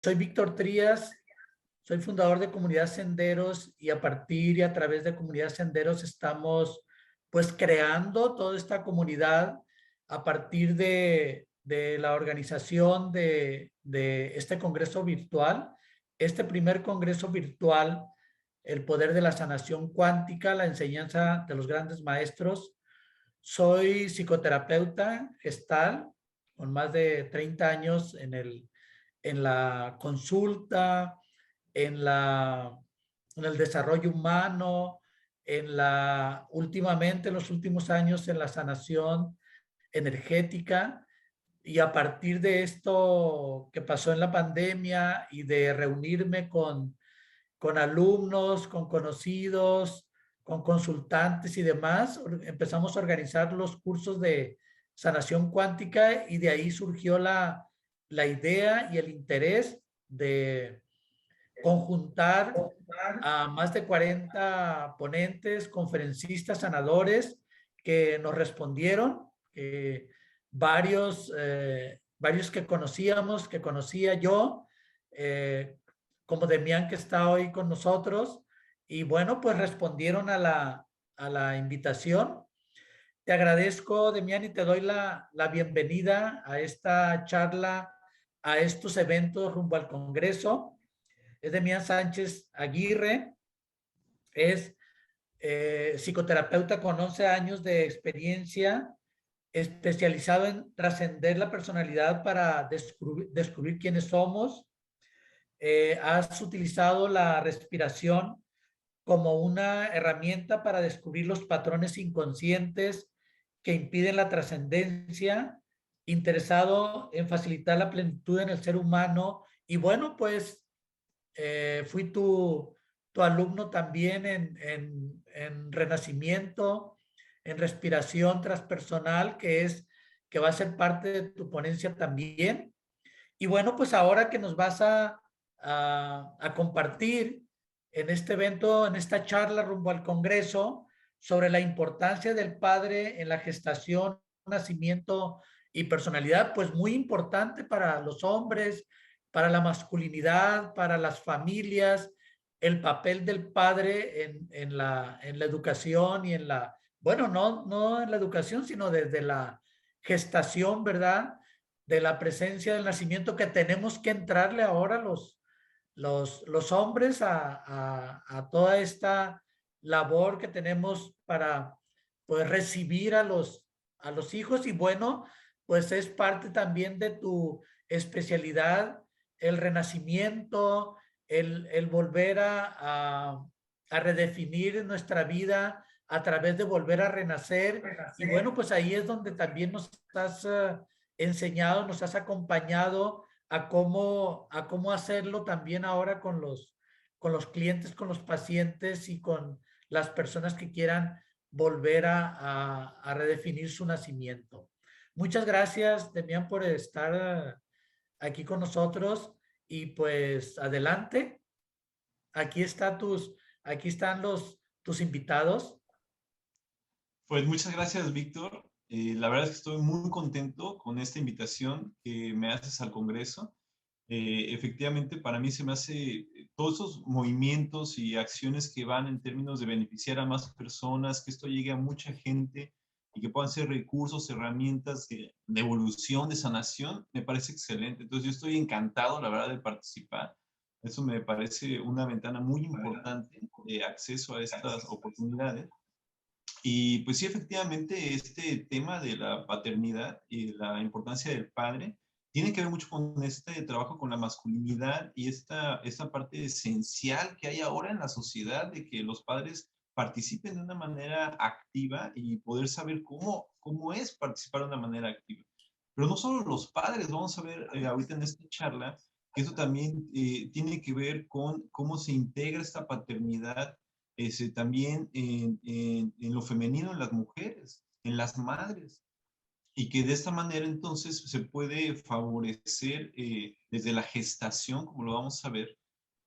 Soy Víctor Trías, soy fundador de Comunidad Senderos y a partir y a través de Comunidad Senderos estamos pues creando toda esta comunidad a partir de la organización de este congreso virtual, este primer congreso virtual, el poder de la sanación cuántica, la enseñanza de los grandes maestros. Soy psicoterapeuta gestal con más de 30 años en la consulta, en, la, en el desarrollo humano, últimamente, en los últimos años, en la sanación energética. Y a partir de esto que pasó en la pandemia y de reunirme con alumnos, con conocidos, con consultantes y demás, empezamos a organizar los cursos de sanación cuántica y de ahí surgió la idea y el interés de conjuntar a más de 40 ponentes, conferencistas, sanadores que nos respondieron, varios que conocíamos, que conocía yo, eh, como Demián que está hoy con nosotros, y bueno, pues respondieron a la invitación. Te agradezco, Demián, y te doy la bienvenida a esta charla, a estos eventos rumbo al Congreso. Es Demián Sánchez Aguirre, es psicoterapeuta con 11 años de experiencia, especializado en trascender la personalidad para descubrir quiénes somos. Has utilizado la respiración como una herramienta para descubrir los patrones inconscientes que impiden la trascendencia, interesado en facilitar la plenitud en el ser humano. Y bueno, pues fui tu alumno también en renacimiento, en respiración transpersonal, que va a ser parte de tu ponencia también. Y bueno, pues ahora que nos vas a compartir en este evento, en esta charla rumbo al Congreso, sobre la importancia del padre en la gestación, nacimiento y personalidad, pues muy importante para los hombres, para la masculinidad, para las familias, el papel del padre en la educación y bueno, no en la educación, sino desde la gestación, ¿verdad? De la presencia del nacimiento que tenemos que entrarle ahora los hombres a toda esta labor que tenemos para pues, recibir a los hijos y bueno, pues es parte también de tu especialidad, el renacimiento, el volver a redefinir nuestra vida a través de volver a renacer. Y bueno, pues ahí es donde también nos has enseñado, nos has acompañado a cómo hacerlo también ahora con los clientes, con los pacientes y con las personas que quieran volver a redefinir su nacimiento. Muchas gracias, Demián, por estar aquí con nosotros y pues adelante. Aquí está aquí están tus invitados. Pues muchas gracias, Víctor. La verdad es que estoy muy contento con esta invitación que me haces al Congreso. Efectivamente, para mí se me hace todos esos movimientos y acciones que van en términos de beneficiar a más personas, que esto llegue a mucha gente y que puedan ser recursos, herramientas de evolución, de sanación, me parece excelente. Entonces yo estoy encantado, la verdad, de participar. Eso me parece una ventana muy importante de acceso a estas oportunidades. Y pues sí, efectivamente, este tema de la paternidad y la importancia del padre tiene que ver mucho con este trabajo con la masculinidad y esta parte esencial que hay ahora en la sociedad de que los padres participen de una manera activa y poder saber cómo es participar de una manera activa. Pero no solo los padres, vamos a ver ahorita en esta charla que eso también tiene que ver con cómo se integra esta paternidad también en lo femenino, en las mujeres, en las madres, y que de esta manera entonces se puede favorecer desde la gestación, como lo vamos a ver,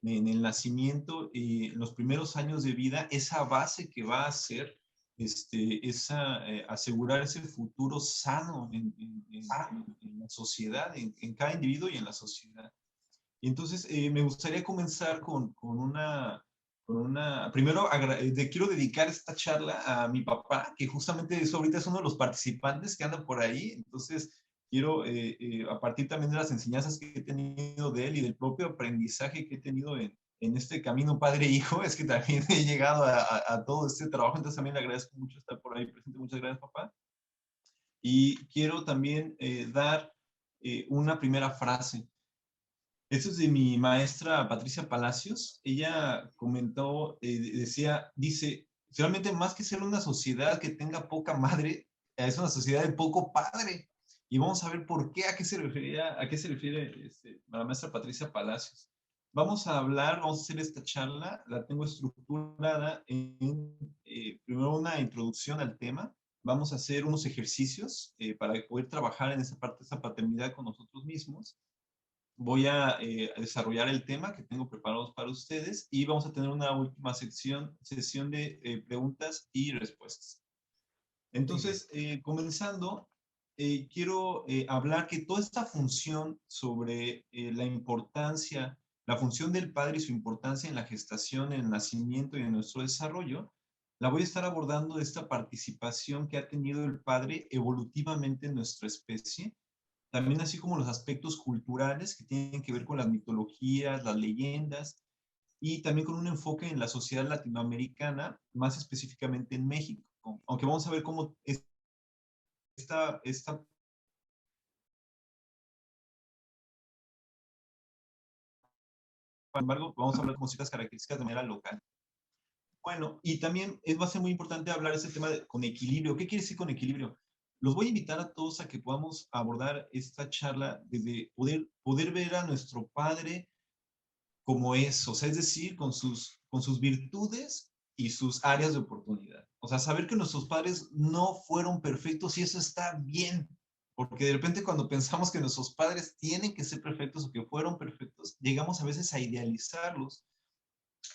en el nacimiento, en los primeros años de vida, esa base que va a ser asegurar ese futuro sano en la sociedad, en cada individuo y en la sociedad. Y entonces me gustaría comenzar primero quiero dedicar esta charla a mi papá, que justamente eso ahorita es uno de los participantes que andan por ahí. Entonces quiero, a partir también de las enseñanzas que he tenido de él y del propio aprendizaje que he tenido en este camino padre-hijo, es que también he llegado a todo este trabajo. Entonces también le agradezco mucho estar por ahí presente. Muchas gracias, papá. Y quiero también dar una primera frase. Esto es de mi maestra Patricia Palacios. Ella comentó, dice, realmente más que ser una sociedad que tenga poca madre, es una sociedad de poco padre. Y vamos a ver por qué, a qué se refiere la maestra Patricia Palacios. Vamos a hacer esta charla, la tengo estructurada en primero una introducción al tema. Vamos a hacer unos ejercicios para poder trabajar en esa parte de esa paternidad con nosotros mismos. Voy a desarrollar el tema que tengo preparados para ustedes y vamos a tener una última sesión de preguntas y respuestas. Entonces, comenzando, quiero hablar que toda esta función sobre la función del padre y su importancia en la gestación, en el nacimiento y en nuestro desarrollo, la voy a estar abordando de esta participación que ha tenido el padre evolutivamente en nuestra especie, también así como los aspectos culturales que tienen que ver con las mitologías, las leyendas, y también con un enfoque en la sociedad latinoamericana, más específicamente en México. Aunque vamos a ver cómo esta sin embargo, vamos a hablar con ciertas características de manera local. Bueno, y también va a ser muy importante hablar ese tema con equilibrio. ¿Qué quiere decir con equilibrio? Los voy a invitar a todos a que podamos abordar esta charla desde poder ver a nuestro padre como es, o sea, es decir, con sus virtudes y sus áreas de oportunidad. O sea, saber que nuestros padres no fueron perfectos y eso está bien, porque de repente cuando pensamos que nuestros padres tienen que ser perfectos o que fueron perfectos, llegamos a veces a idealizarlos.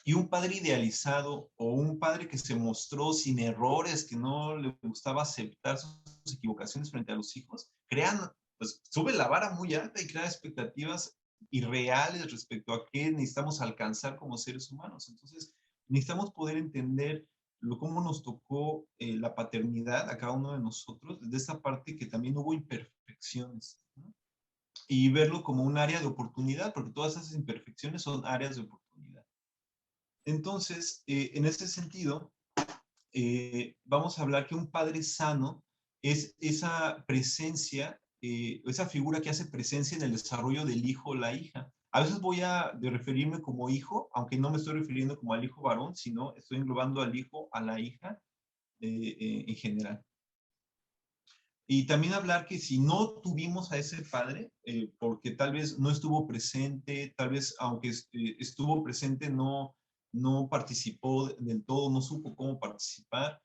Y un padre idealizado o un padre que se mostró sin errores, que no le gustaba aceptar sus equivocaciones frente a los hijos, pues sube la vara muy alta y crea expectativas irreales respecto a qué necesitamos alcanzar como seres humanos. Entonces, necesitamos poder entender cómo nos tocó la paternidad a cada uno de nosotros, desde esta parte que también hubo imperfecciones, ¿no? Y verlo como un área de oportunidad, porque todas esas imperfecciones son áreas de oportunidad. Entonces, en ese sentido, vamos a hablar que un padre sano es esa presencia, esa figura que hace presencia en el desarrollo del hijo o la hija. A veces voy a referirme como hijo, aunque no me estoy refiriendo como al hijo varón, sino estoy englobando al hijo, a la hija en general. Y también hablar que si no tuvimos a ese padre, porque tal vez no estuvo presente, tal vez aunque estuvo presente no participó del todo, no supo cómo participar,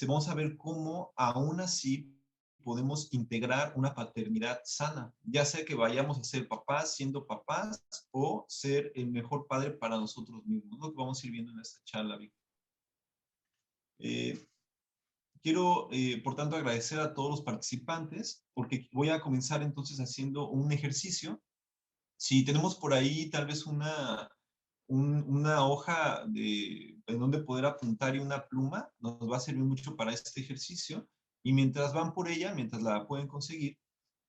vamos a ver cómo aún así podemos integrar una paternidad sana, ya sea que vayamos a ser papás siendo papás o ser el mejor padre para nosotros mismos, lo que vamos a ir viendo en esta charla, Víctor. Quiero, por tanto, agradecer a todos los participantes, porque voy a comenzar entonces haciendo un ejercicio. Si tenemos por ahí tal vez una hoja en donde poder apuntar y una pluma, nos va a servir mucho para este ejercicio. Y mientras van por ella, mientras la pueden conseguir,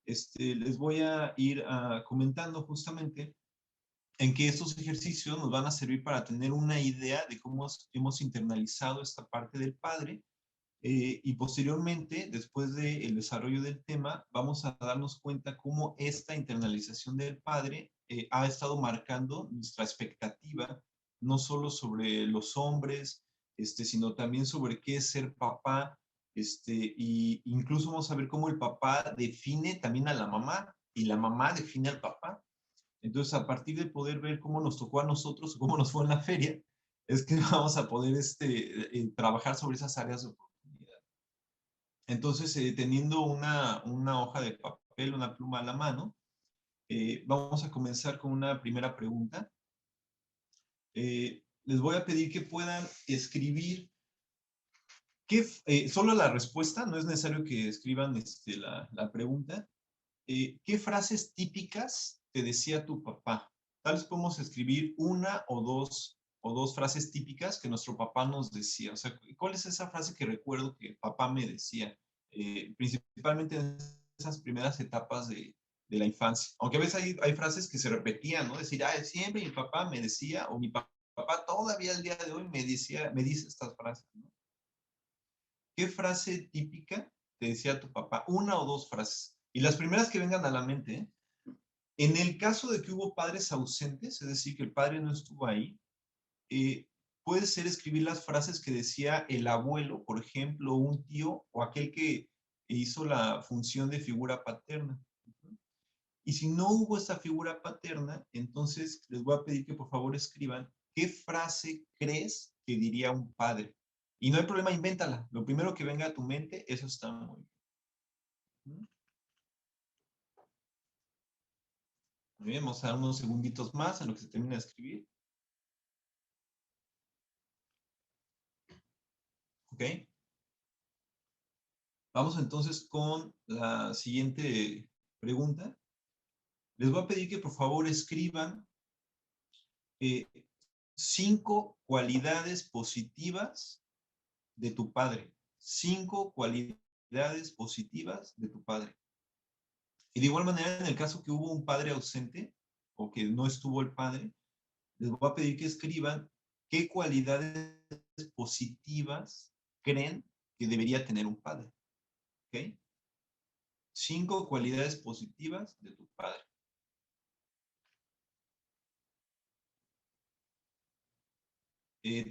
les voy a ir comentando justamente en que estos ejercicios nos van a servir para tener una idea de cómo hemos internalizado esta parte del padre. Y posteriormente, después del desarrollo del tema, vamos a darnos cuenta cómo esta internalización del padre ha estado marcando nuestra expectativa, no solo sobre los hombres, sino también sobre qué es ser papá, y incluso vamos a ver cómo el papá define también a la mamá y la mamá define al papá. Entonces, a partir de poder ver cómo nos tocó a nosotros, cómo nos fue en la feria, es que vamos a poder trabajar sobre esas áreas de oportunidad. Entonces, teniendo una hoja de papel, una pluma a la mano, vamos a comenzar con una primera pregunta. Les voy a pedir que puedan escribir solo la respuesta, no es necesario que escriban la pregunta. ¿Qué frases típicas te decía tu papá? tal vez podemos escribir una o dos frases típicas que nuestro papá nos decía. O sea, ¿cuál es esa frase que recuerdo que papá me decía? Principalmente en esas primeras etapas de la infancia. Aunque a veces hay frases que se repetían, ¿no? Decir, ah, siempre mi papá me decía, o mi papá todavía el día de hoy me dice estas frases, ¿no? ¿Qué frase típica te decía tu papá? Una o dos frases. Y las primeras que vengan a la mente, ¿eh? En el caso de que hubo padres ausentes, es decir, que el padre no estuvo ahí, eh, puede ser escribir las frases que decía el abuelo, por ejemplo, un tío o aquel que hizo la función de figura paterna. Y si no hubo esta figura paterna, entonces les voy a pedir que por favor escriban qué frase crees que diría un padre. Y no hay problema, invéntala. Lo primero que venga a tu mente, eso está muy bien. Muy bien, vamos a dar unos segunditos más en lo que se termina de escribir. ¿Ok? Vamos entonces con la siguiente pregunta. Les voy a pedir que por favor escriban 5 cualidades positivas de tu padre. 5 cualidades positivas de tu padre. Y de igual manera, en el caso que hubo un padre ausente o que no estuvo el padre, les voy a pedir que escriban qué cualidades positivas creen que debería tener un padre. ¿Ok? 5 cualidades positivas de tu padre.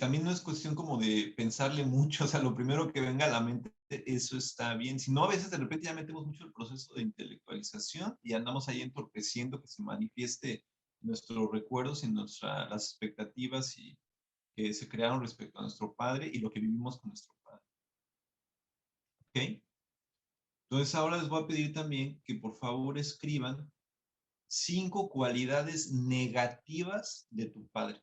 También no es cuestión como de pensarle mucho, o sea, lo primero que venga a la mente, eso está bien. Si no, a veces de repente ya metemos mucho el proceso de intelectualización y andamos ahí entorpeciendo que se manifieste nuestros recuerdos y las expectativas y que se crearon respecto a nuestro padre y lo que vivimos con nuestro padre. ¿Ok? Entonces ahora les voy a pedir también que por favor escriban 5 cualidades negativas de tu padre.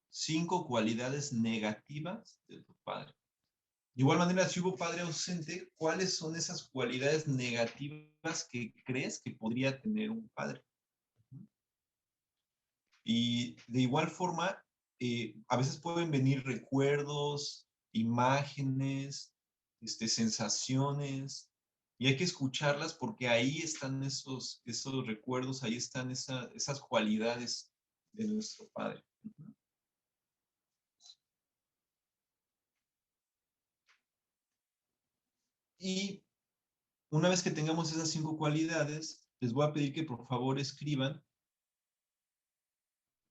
5 cualidades negativas de tu padre. De igual manera, si hubo padre ausente, ¿cuáles son esas cualidades negativas que crees que podría tener un padre? Y de igual forma, a veces pueden venir recuerdos, imágenes, sensaciones, y hay que escucharlas porque ahí están esos recuerdos, ahí están esas cualidades de nuestro padre. Y una vez que tengamos esas 5 cualidades, les voy a pedir que por favor escriban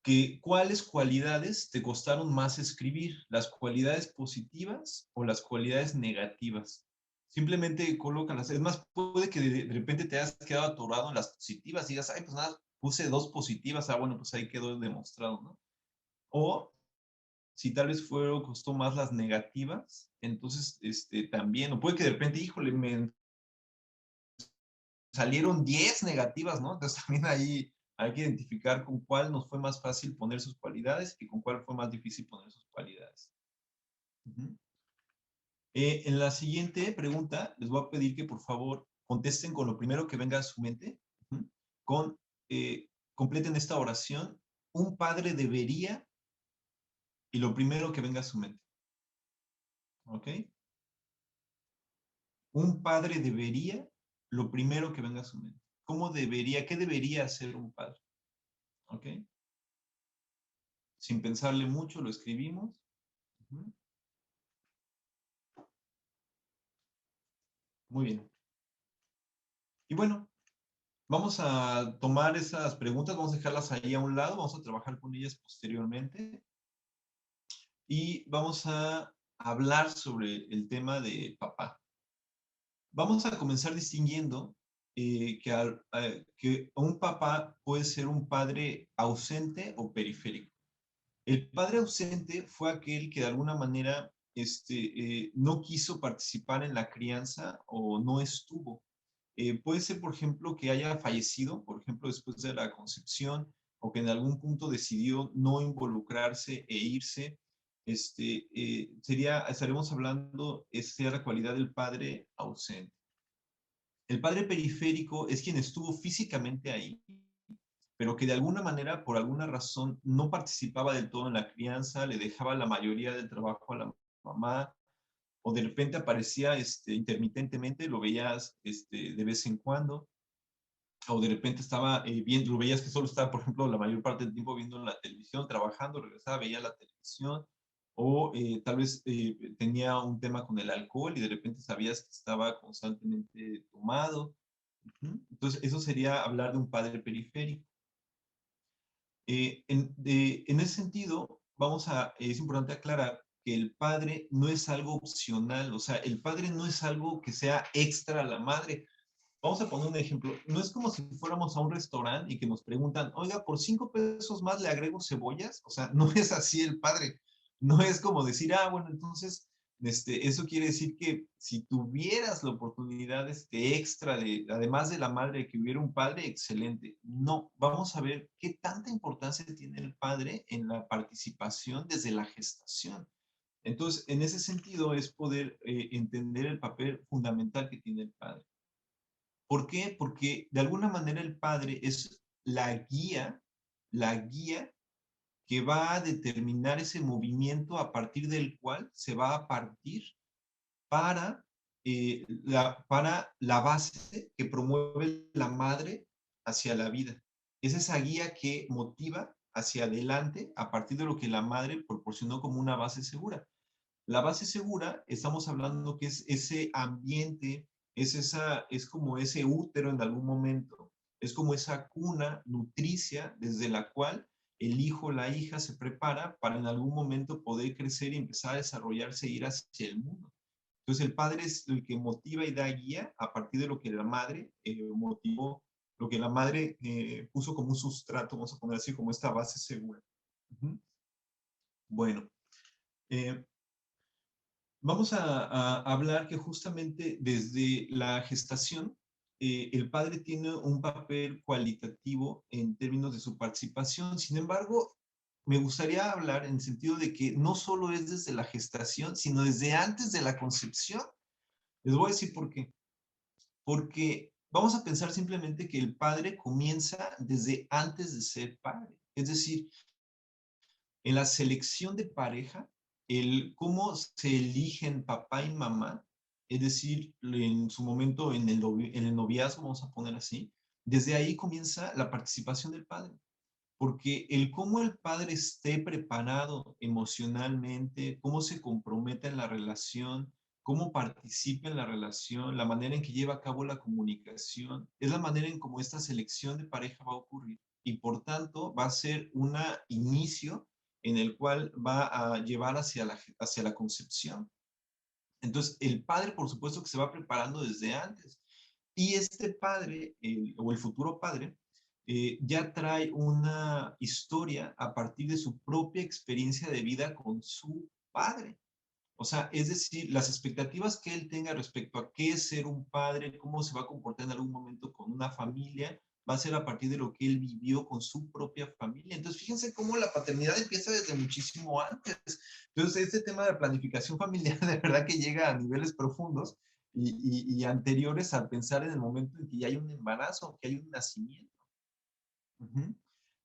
que cuáles cualidades te costaron más escribir, las cualidades positivas o las cualidades negativas. Simplemente colócalas. Es más, puede que de repente te hayas quedado atorado en las positivas y digas, ay, pues nada, puse 2 positivas, bueno, pues ahí quedó demostrado, ¿no? O si tal vez costó más las negativas, entonces también, o puede que de repente, híjole, me salieron 10 negativas, ¿no? Entonces también ahí hay que identificar con cuál nos fue más fácil poner sus cualidades y con cuál fue más difícil poner sus cualidades. En la siguiente pregunta, les voy a pedir que por favor contesten con lo primero que venga a su mente, con, completen esta oración, un padre debería, y lo primero que venga a su mente. ¿Ok? Un padre debería, lo primero que venga a su mente. ¿Cómo debería, qué debería hacer un padre? ¿Ok? Sin pensarle mucho, lo escribimos. Muy bien. Y bueno, vamos a tomar esas preguntas, vamos a dejarlas ahí a un lado, vamos a trabajar con ellas posteriormente y vamos a hablar sobre el tema de papá. Vamos a comenzar distinguiendo que un papá puede ser un padre ausente o periférico. El padre ausente fue aquel que de alguna manera no quiso participar en la crianza o no estuvo. Puede ser, por ejemplo, que haya fallecido, por ejemplo, después de la concepción, o que en algún punto decidió no involucrarse e irse. Estaremos hablando, esa sería la cualidad del padre ausente. El padre periférico es quien estuvo físicamente ahí, pero que de alguna manera, por alguna razón, no participaba del todo en la crianza, le dejaba la mayoría del trabajo a la mamá, o de repente aparecía intermitentemente, lo veías de vez en cuando, o de repente estaba viendo, lo veías que solo estaba, por ejemplo, la mayor parte del tiempo viendo la televisión, trabajando, regresaba, veía la televisión, o tal vez tenía un tema con el alcohol y de repente sabías que estaba constantemente tomado. Entonces, eso sería hablar de un padre periférico. En ese sentido, es importante aclarar que el padre no es algo opcional, o sea, el padre no es algo que sea extra a la madre. Vamos a poner un ejemplo. No es como si fuéramos a un restaurante y que nos preguntan, oiga, por 5 pesos más le agrego cebollas. O sea, no es así el padre. No es como decir, bueno, entonces, eso quiere decir que si tuvieras la oportunidad extra además de la madre, que hubiera un padre, excelente. No, vamos a ver qué tanta importancia tiene el padre en la participación desde la gestación. Entonces, en ese sentido es poder entender el papel fundamental que tiene el padre. ¿Por qué? Porque de alguna manera el padre es la guía que va a determinar ese movimiento a partir del cual se va a partir para, para la base que promueve la madre hacia la vida. Es esa guía que motiva hacia adelante a partir de lo que la madre proporcionó como una base segura. La base segura, estamos hablando que es ese ambiente, es como ese útero en algún momento, es como esa cuna nutricia desde la cual el hijo o la hija se prepara para en algún momento poder crecer y empezar a desarrollarse e ir hacia el mundo. Entonces el padre es el que motiva y da guía a partir de lo que la madre motivó, lo que la madre puso como un sustrato, vamos a poner así, como esta base segura. Bueno, vamos a hablar que justamente desde la gestación, el padre tiene un papel cualitativo en términos de su participación. Sin embargo, me gustaría hablar en el sentido de que no solo es desde la gestación, sino desde antes de la concepción. Les voy a decir por qué. Porque vamos a pensar simplemente que el padre comienza desde antes de ser padre. Es decir, en la selección de pareja, el cómo se eligen papá y mamá, es decir, en su momento en el noviazgo, vamos a poner así, desde ahí comienza la participación del padre. Porque el cómo el padre esté preparado emocionalmente, cómo se compromete en la relación, cómo participa en la relación, la manera en que lleva a cabo la comunicación, es la manera en cómo esta selección de pareja va a ocurrir. Y por tanto va a ser un inicio en el cual va a llevar hacia la concepción. Entonces, el padre, por supuesto, que se va preparando desde antes. Y este padre, o el futuro padre, ya trae una historia a partir de su propia experiencia de vida con su padre. O sea, es decir, las expectativas que él tenga respecto a qué es ser un padre, cómo se va a comportar en algún momento con una familia, va a ser a partir de lo que él vivió con su propia familia. Entonces, fíjense cómo la paternidad empieza desde muchísimo antes. Entonces, este tema de planificación familiar de verdad que llega a niveles profundos y anteriores al pensar en el momento en que ya hay un embarazo, que hay un nacimiento.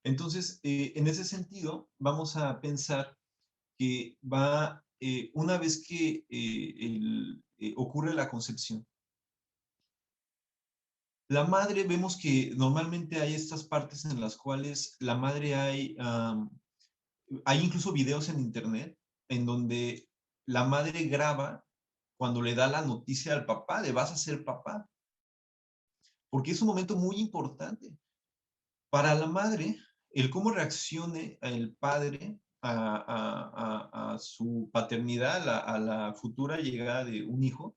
Entonces, en ese sentido, vamos a pensar que una vez que ocurre la concepción, la madre, vemos que normalmente hay estas partes en las cuales la madre hay incluso videos en internet en donde la madre graba cuando le da la noticia al papá de vas a ser papá, porque es un momento muy importante. Para la madre, el cómo reaccione el padre a su paternidad, a la futura llegada de un hijo,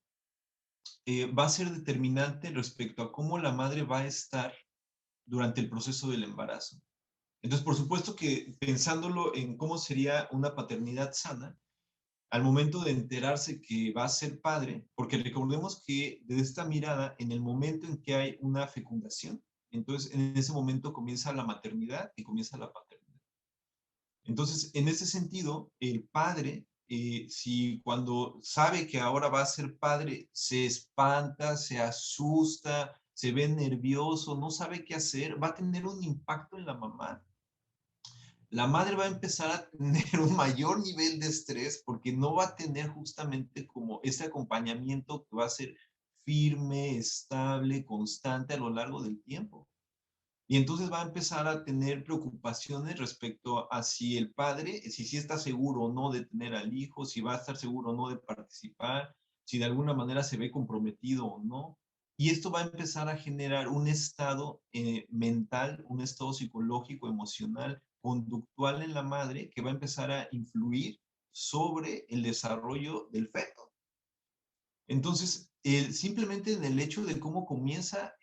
va a ser determinante respecto a cómo la madre va a estar durante el proceso del embarazo. Entonces, por supuesto que pensándolo en cómo sería una paternidad sana, al momento de enterarse que va a ser padre, porque recordemos que de esta mirada, en el momento en que hay una fecundación, entonces en ese momento comienza la maternidad y comienza la paternidad. Entonces, en ese sentido, el padre, si cuando sabe que ahora va a ser padre, se espanta, se asusta, se ve nervioso, no sabe qué hacer, va a tener un impacto en la mamá. La madre va a empezar a tener un mayor nivel de estrés porque no va a tener justamente como ese acompañamiento que va a ser firme, estable, constante a lo largo del tiempo. Y entonces va a empezar a tener preocupaciones respecto a si el padre, si sí está seguro o no de tener al hijo, si va a estar seguro o no de participar, si de alguna manera se ve comprometido o no. Y esto va a empezar a generar un estado mental, un estado psicológico, emocional, conductual en la madre que va a empezar a influir sobre el desarrollo del feto. Entonces, simplemente en el hecho de cómo comienza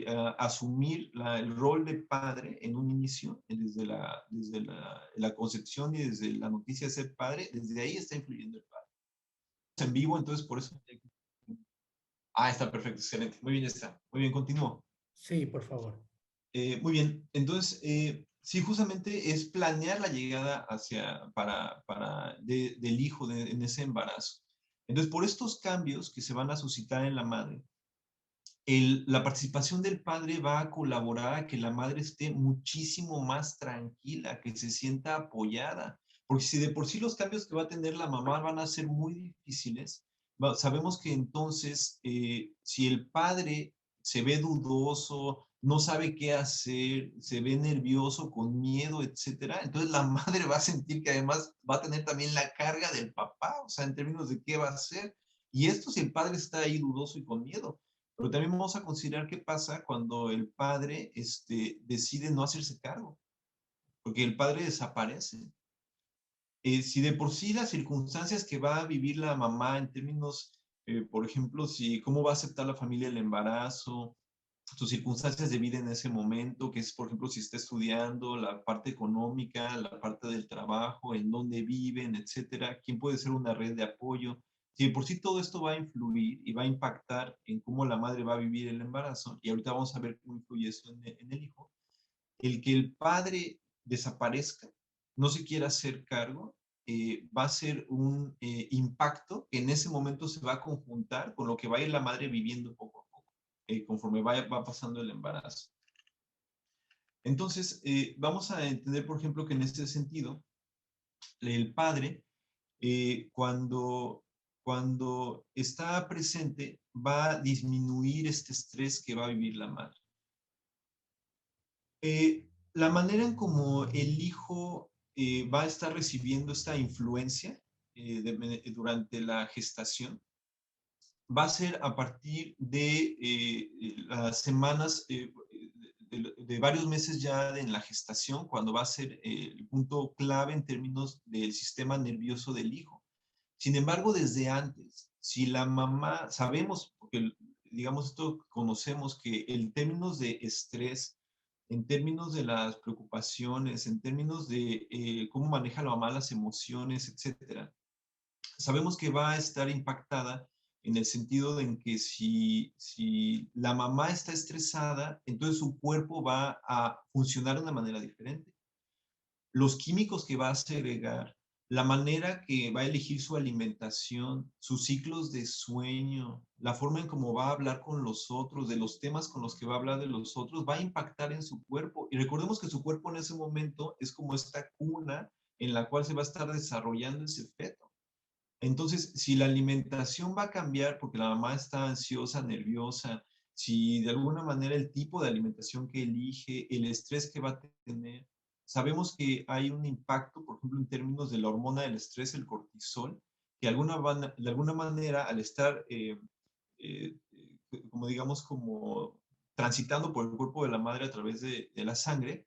a asumir el rol de padre en un inicio, desde la concepción y desde la noticia de ser padre, desde ahí está influyendo el padre. En vivo, entonces por eso. Ah, está perfecto, excelente. Muy bien, está. Muy bien, continúo. Sí, por favor. Muy bien, entonces, sí, justamente es planear la llegada del hijo en ese embarazo. Entonces, por estos cambios que se van a suscitar en la madre, la participación del padre va a colaborar a que la madre esté muchísimo más tranquila, que se sienta apoyada. Porque si de por sí los cambios que va a tener la mamá van a ser muy difíciles, sabemos que entonces, si el padre se ve dudoso, no sabe qué hacer, se ve nervioso, con miedo, etcétera, entonces la madre va a sentir que además va a tener también la carga del papá, o sea, en términos de qué va a hacer. Y esto si el padre está ahí dudoso y con miedo. Pero también vamos a considerar qué pasa cuando el padre decide no hacerse cargo, porque el padre desaparece. Si de por sí las circunstancias que va a vivir la mamá en términos, por ejemplo, si cómo va a aceptar la familia el embarazo, sus circunstancias de vida en ese momento, que es, por ejemplo, si está estudiando, la parte económica, la parte del trabajo, en dónde viven, etcétera, quién puede ser una red de apoyo. Si de por sí todo esto va a influir y va a impactar en cómo la madre va a vivir el embarazo, y ahorita vamos a ver cómo influye eso en el hijo, el que el padre desaparezca, no se quiera hacer cargo, va a ser un impacto que en ese momento se va a conjuntar con lo que va a ir la madre viviendo poco a poco, conforme va pasando el embarazo. Entonces, vamos a entender, por ejemplo, que en este sentido, el padre, cuando está presente, va a disminuir este estrés que va a vivir la madre. La manera en cómo el hijo va a estar recibiendo esta influencia durante la gestación va a ser a partir de las semanas, de varios meses ya en la gestación, cuando va a ser el punto clave en términos del sistema nervioso del hijo. Sin embargo, desde antes, si la mamá, sabemos, porque digamos esto, conocemos que en términos de estrés, en términos de las preocupaciones, en términos de cómo maneja la mamá las emociones, etcétera, sabemos que va a estar impactada en el sentido de en que si la mamá está estresada, entonces su cuerpo va a funcionar de una manera diferente. Los químicos que va a segregar, la manera que va a elegir su alimentación, sus ciclos de sueño, la forma en cómo va a hablar con los otros, de los temas con los que va a hablar de los otros, va a impactar en su cuerpo. Y recordemos que su cuerpo en ese momento es como esta cuna en la cual se va a estar desarrollando ese feto. Entonces, si la alimentación va a cambiar porque la mamá está ansiosa, nerviosa, si de alguna manera el tipo de alimentación que elige, el estrés que va a tener, sabemos que hay un impacto, por ejemplo, en términos de la hormona del estrés, el cortisol, que de alguna manera al estar, eh, como digamos, como transitando por el cuerpo de la madre a través de la sangre,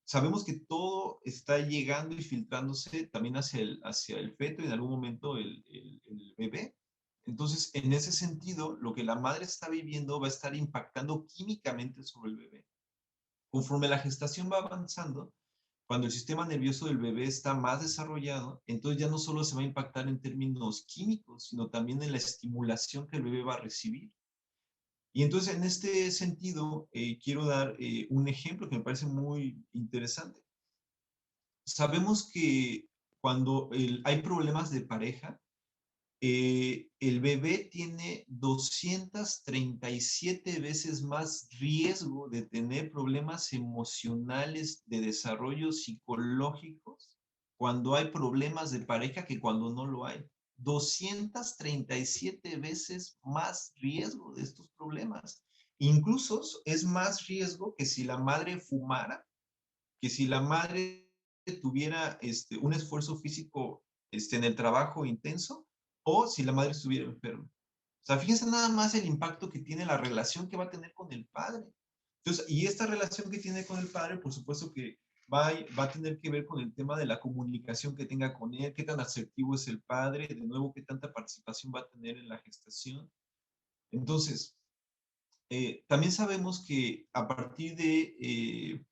sabemos que todo está llegando y filtrándose también hacia el feto y en algún momento el bebé. Entonces, en ese sentido, lo que la madre está viviendo va a estar impactando químicamente sobre el bebé. Conforme la gestación va avanzando, cuando el sistema nervioso del bebé está más desarrollado, entonces ya no solo se va a impactar en términos químicos, sino también en la estimulación que el bebé va a recibir. Y entonces, en este sentido, quiero dar un ejemplo que me parece muy interesante. Sabemos que cuando hay problemas de pareja, el bebé tiene 237 veces más riesgo de tener problemas emocionales de desarrollo psicológicos cuando hay problemas de pareja que cuando no lo hay. 237 veces más riesgo de estos problemas. Incluso es más riesgo que si la madre fumara, que si la madre tuviera un esfuerzo físico en el trabajo intenso, o si la madre estuviera enferma. O sea, fíjense nada más el impacto que tiene la relación que va a tener con el padre. Entonces, y esta relación que tiene con el padre, por supuesto que va a tener que ver con el tema de la comunicación que tenga con él, qué tan asertivo es el padre, de nuevo, qué tanta participación va a tener en la gestación. Entonces, también sabemos que a partir de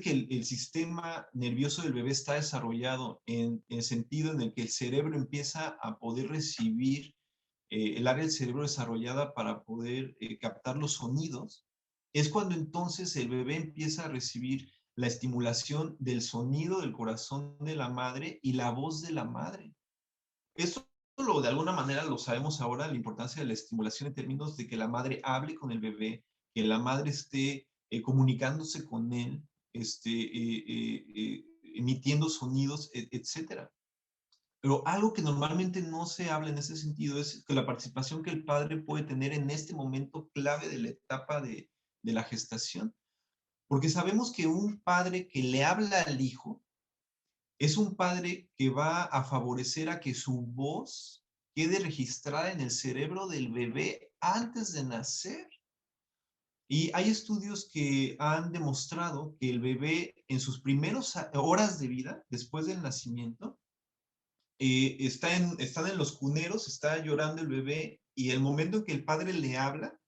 que el sistema nervioso del bebé está desarrollado en el sentido en el que el cerebro empieza a poder recibir el área del cerebro desarrollada para poder captar los sonidos, es cuando entonces el bebé empieza a recibir la estimulación del sonido del corazón de la madre y la voz de la madre. Esto de alguna manera lo sabemos ahora, la importancia de la estimulación en términos de que la madre hable con el bebé, que la madre esté comunicándose con él, emitiendo sonidos, etcétera. Pero algo que normalmente no se habla en ese sentido es que la participación que el padre puede tener en este momento clave de la etapa de la gestación. Porque sabemos que un padre que le habla al hijo es un padre que va a favorecer a que su voz quede registrada en el cerebro del bebé antes de nacer. Y hay estudios que han demostrado que el bebé en sus primeras horas de vida, después del nacimiento, están en los cuneros, está llorando el bebé y el momento en que el padre le habla,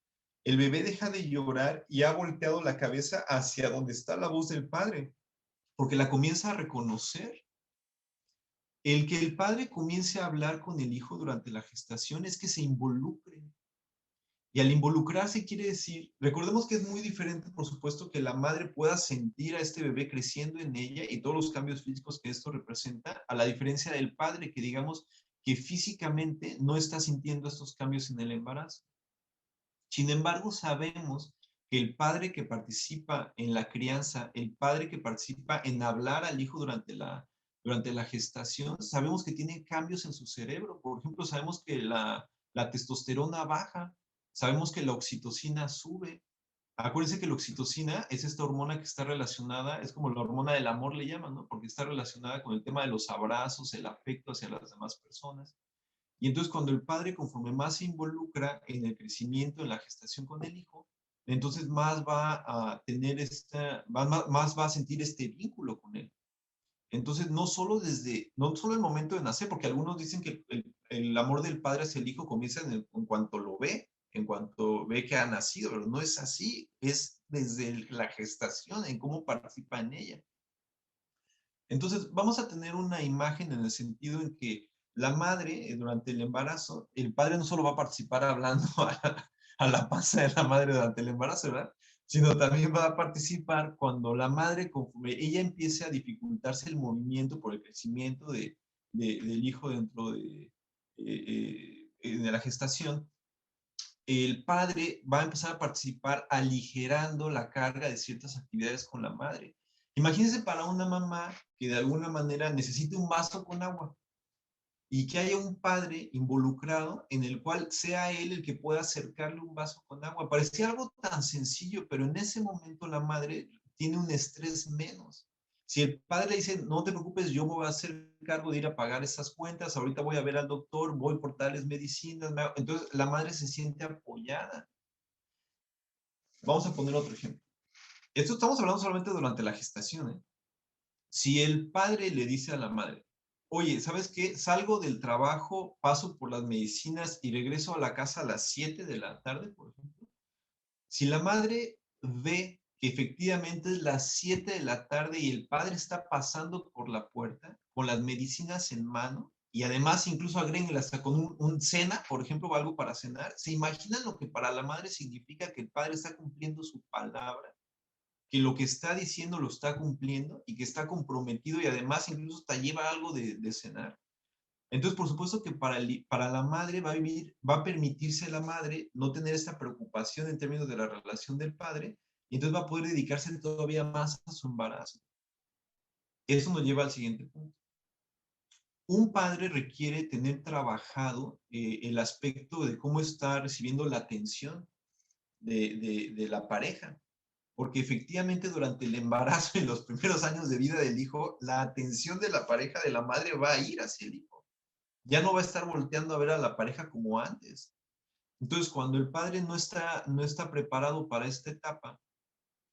el bebé deja de llorar y ha volteado la cabeza hacia donde está la voz del padre, porque la comienza a reconocer. El que el padre comience a hablar con el hijo durante la gestación es que se involucre. Y al involucrarse quiere decir, recordemos que es muy diferente, por supuesto, que la madre pueda sentir a este bebé creciendo en ella y todos los cambios físicos que esto representa, a la diferencia del padre que digamos que físicamente no está sintiendo estos cambios en el embarazo. Sin embargo, sabemos que el padre que participa en la crianza, el padre que participa en hablar al hijo durante la gestación, sabemos que tiene cambios en su cerebro. Por ejemplo, sabemos que la testosterona baja, sabemos que la oxitocina sube. Acuérdense que la oxitocina es esta hormona que está relacionada, es como la hormona del amor le llaman, ¿no? Porque está relacionada con el tema de los abrazos, el afecto hacia las demás personas. Y entonces cuando el padre, conforme más se involucra en el crecimiento, en la gestación con el hijo, entonces más va a tener más va a sentir este vínculo con él. Entonces, no solo el momento de nacer, porque algunos dicen que el amor del padre hacia el hijo comienza en cuanto lo ve, en cuanto ve que ha nacido, pero no es así, es desde la gestación, en cómo participa en ella. Entonces, vamos a tener una imagen en el sentido en que la madre, durante el embarazo, el padre no solo va a participar hablando a la panza de la madre durante el embarazo, ¿verdad? Sino también va a participar cuando la madre, conforme ella empiece a dificultarse el movimiento por el crecimiento del hijo dentro de la gestación, el padre va a empezar a participar aligerando la carga de ciertas actividades con la madre. Imagínense para una mamá que de alguna manera necesite un vaso con agua y que haya un padre involucrado en el cual sea él el que pueda acercarle un vaso con agua. Parecía algo tan sencillo, pero en ese momento la madre tiene un estrés menos. Si el padre le dice, no te preocupes, yo me voy a hacer cargo de ir a pagar esas cuentas, ahorita voy a ver al doctor, voy por tales medicinas, entonces la madre se siente apoyada. Vamos a poner otro ejemplo. Esto estamos hablando solamente durante la gestación, ¿eh? Si el padre le dice a la madre, oye, ¿sabes qué? Salgo del trabajo, paso por las medicinas y regreso a la casa a las 7 de la tarde, por ejemplo. Si la madre ve que efectivamente es las 7 de la tarde y el padre está pasando por la puerta con las medicinas en mano y además incluso agréguenle hasta con un cena, por ejemplo, o algo para cenar, ¿se imaginan lo que para la madre significa que el padre está cumpliendo su palabra? Que lo que está diciendo lo está cumpliendo y que está comprometido y además incluso hasta lleva algo de cenar. Entonces, por supuesto que para la madre va a permitirse a la madre no tener esta preocupación en términos de la relación del padre, y entonces va a poder dedicarse todavía más a su embarazo. Eso nos lleva al siguiente punto. Un padre requiere tener trabajado el aspecto de cómo está recibiendo la atención de la pareja, porque efectivamente durante el embarazo y los primeros años de vida del hijo, la atención de la pareja de la madre va a ir hacia el hijo. Ya no va a estar volteando a ver a la pareja como antes. Entonces, cuando el padre no está preparado para esta etapa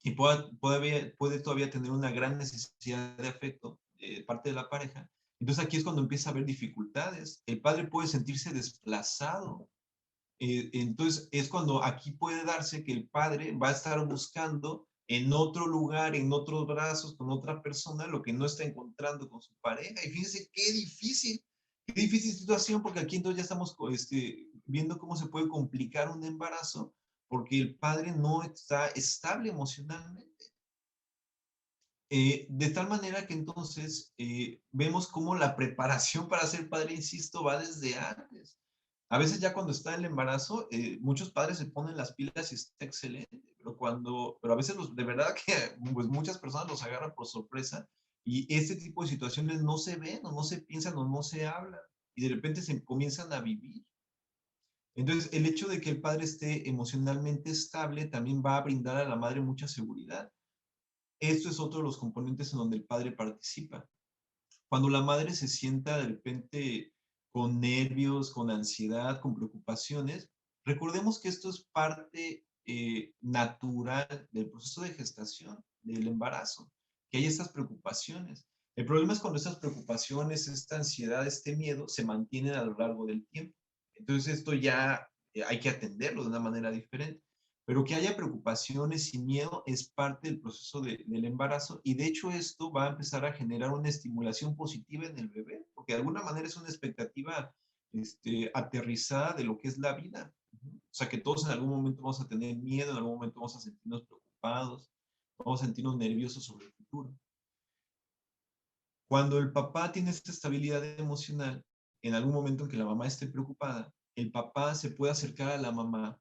y puede todavía tener una gran necesidad de afecto de parte de la pareja, entonces aquí es cuando empieza a haber dificultades. El padre puede sentirse desplazado. Entonces es cuando aquí puede darse que el padre va a estar buscando en otro lugar, en otros brazos, con otra persona, lo que no está encontrando con su pareja. Y fíjense qué difícil situación, porque aquí entonces ya estamos viendo cómo se puede complicar un embarazo, porque el padre no está estable emocionalmente. De tal manera que entonces vemos cómo la preparación para ser padre, insisto, va desde antes. A veces ya cuando está el embarazo, muchos padres se ponen las pilas y está excelente, pero a veces de verdad que pues muchas personas los agarran por sorpresa y este tipo de situaciones no se ven o no se piensan o no se hablan y de repente se comienzan a vivir. Entonces, el hecho de que el padre esté emocionalmente estable también va a brindar a la madre mucha seguridad. Esto es otro de los componentes en donde el padre participa. Cuando la madre se sienta de repente con nervios, con ansiedad, con preocupaciones, recordemos que esto es parte natural del proceso de gestación, del embarazo, que hay estas preocupaciones. El problema es cuando estas preocupaciones, esta ansiedad, este miedo se mantienen a lo largo del tiempo. Entonces esto ya hay que atenderlo de una manera diferente. Pero que haya preocupaciones y miedo es parte del proceso del embarazo y de hecho esto va a empezar a generar una estimulación positiva en el bebé, porque de alguna manera es una expectativa aterrizada de lo que es la vida. O sea, que todos en algún momento vamos a tener miedo, en algún momento vamos a sentirnos preocupados, vamos a sentirnos nerviosos sobre el futuro. Cuando el papá tiene esta estabilidad emocional, en algún momento en que la mamá esté preocupada, el papá se puede acercar a la mamá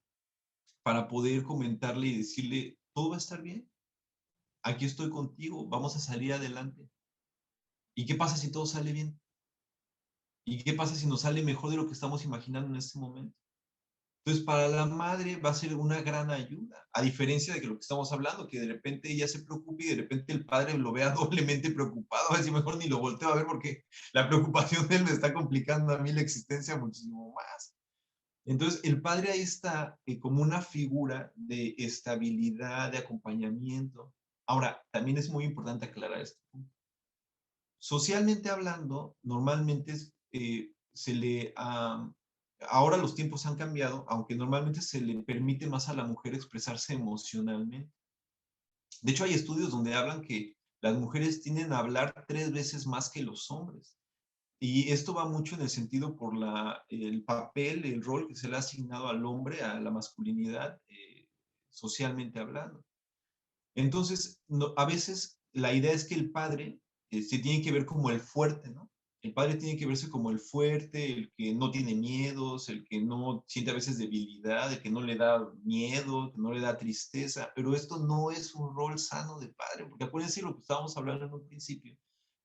para poder comentarle y decirle, todo va a estar bien, aquí estoy contigo, vamos a salir adelante. ¿Y qué pasa si todo sale bien? ¿Y qué pasa si nos sale mejor de lo que estamos imaginando en este momento? Entonces, para la madre va a ser una gran ayuda, a diferencia de que lo que estamos hablando, que de repente ella se preocupe y de repente el padre lo vea doblemente preocupado, a ver si mejor ni lo volteo a ver porque la preocupación de él me está complicando a mí la existencia muchísimo más. Entonces, el padre ahí está como una figura de estabilidad, de acompañamiento. Ahora, también es muy importante aclarar esto. Socialmente hablando, normalmente ahora los tiempos han cambiado, aunque normalmente se le permite más a la mujer expresarse emocionalmente. De hecho, hay estudios donde hablan que las mujeres tienden a hablar 3 veces más que los hombres. Y esto va mucho en el sentido por el papel, el rol que se le ha asignado al hombre, a la masculinidad, socialmente hablando. Entonces, a veces la idea es que el padre se tiene que ver como el fuerte, ¿no? El padre tiene que verse como el fuerte, el que no tiene miedos, el que no siente a veces debilidad, el que no le da miedo, que no le da tristeza, pero esto no es un rol sano de padre, porque acuérdense lo que estábamos hablando en un principio,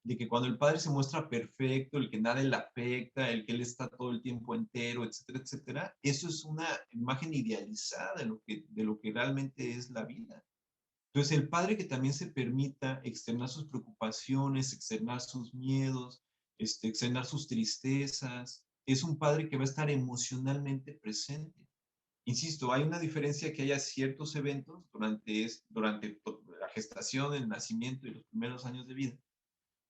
de que cuando el padre se muestra perfecto, el que nada le afecta, el que él está todo el tiempo entero, etcétera, etcétera, eso es una imagen idealizada de lo que realmente es la vida. Entonces, el padre que también se permita externar sus preocupaciones, externar sus miedos, externar sus tristezas, es un padre que va a estar emocionalmente presente. Insisto, hay una diferencia que haya ciertos eventos durante la gestación, el nacimiento y los primeros años de vida,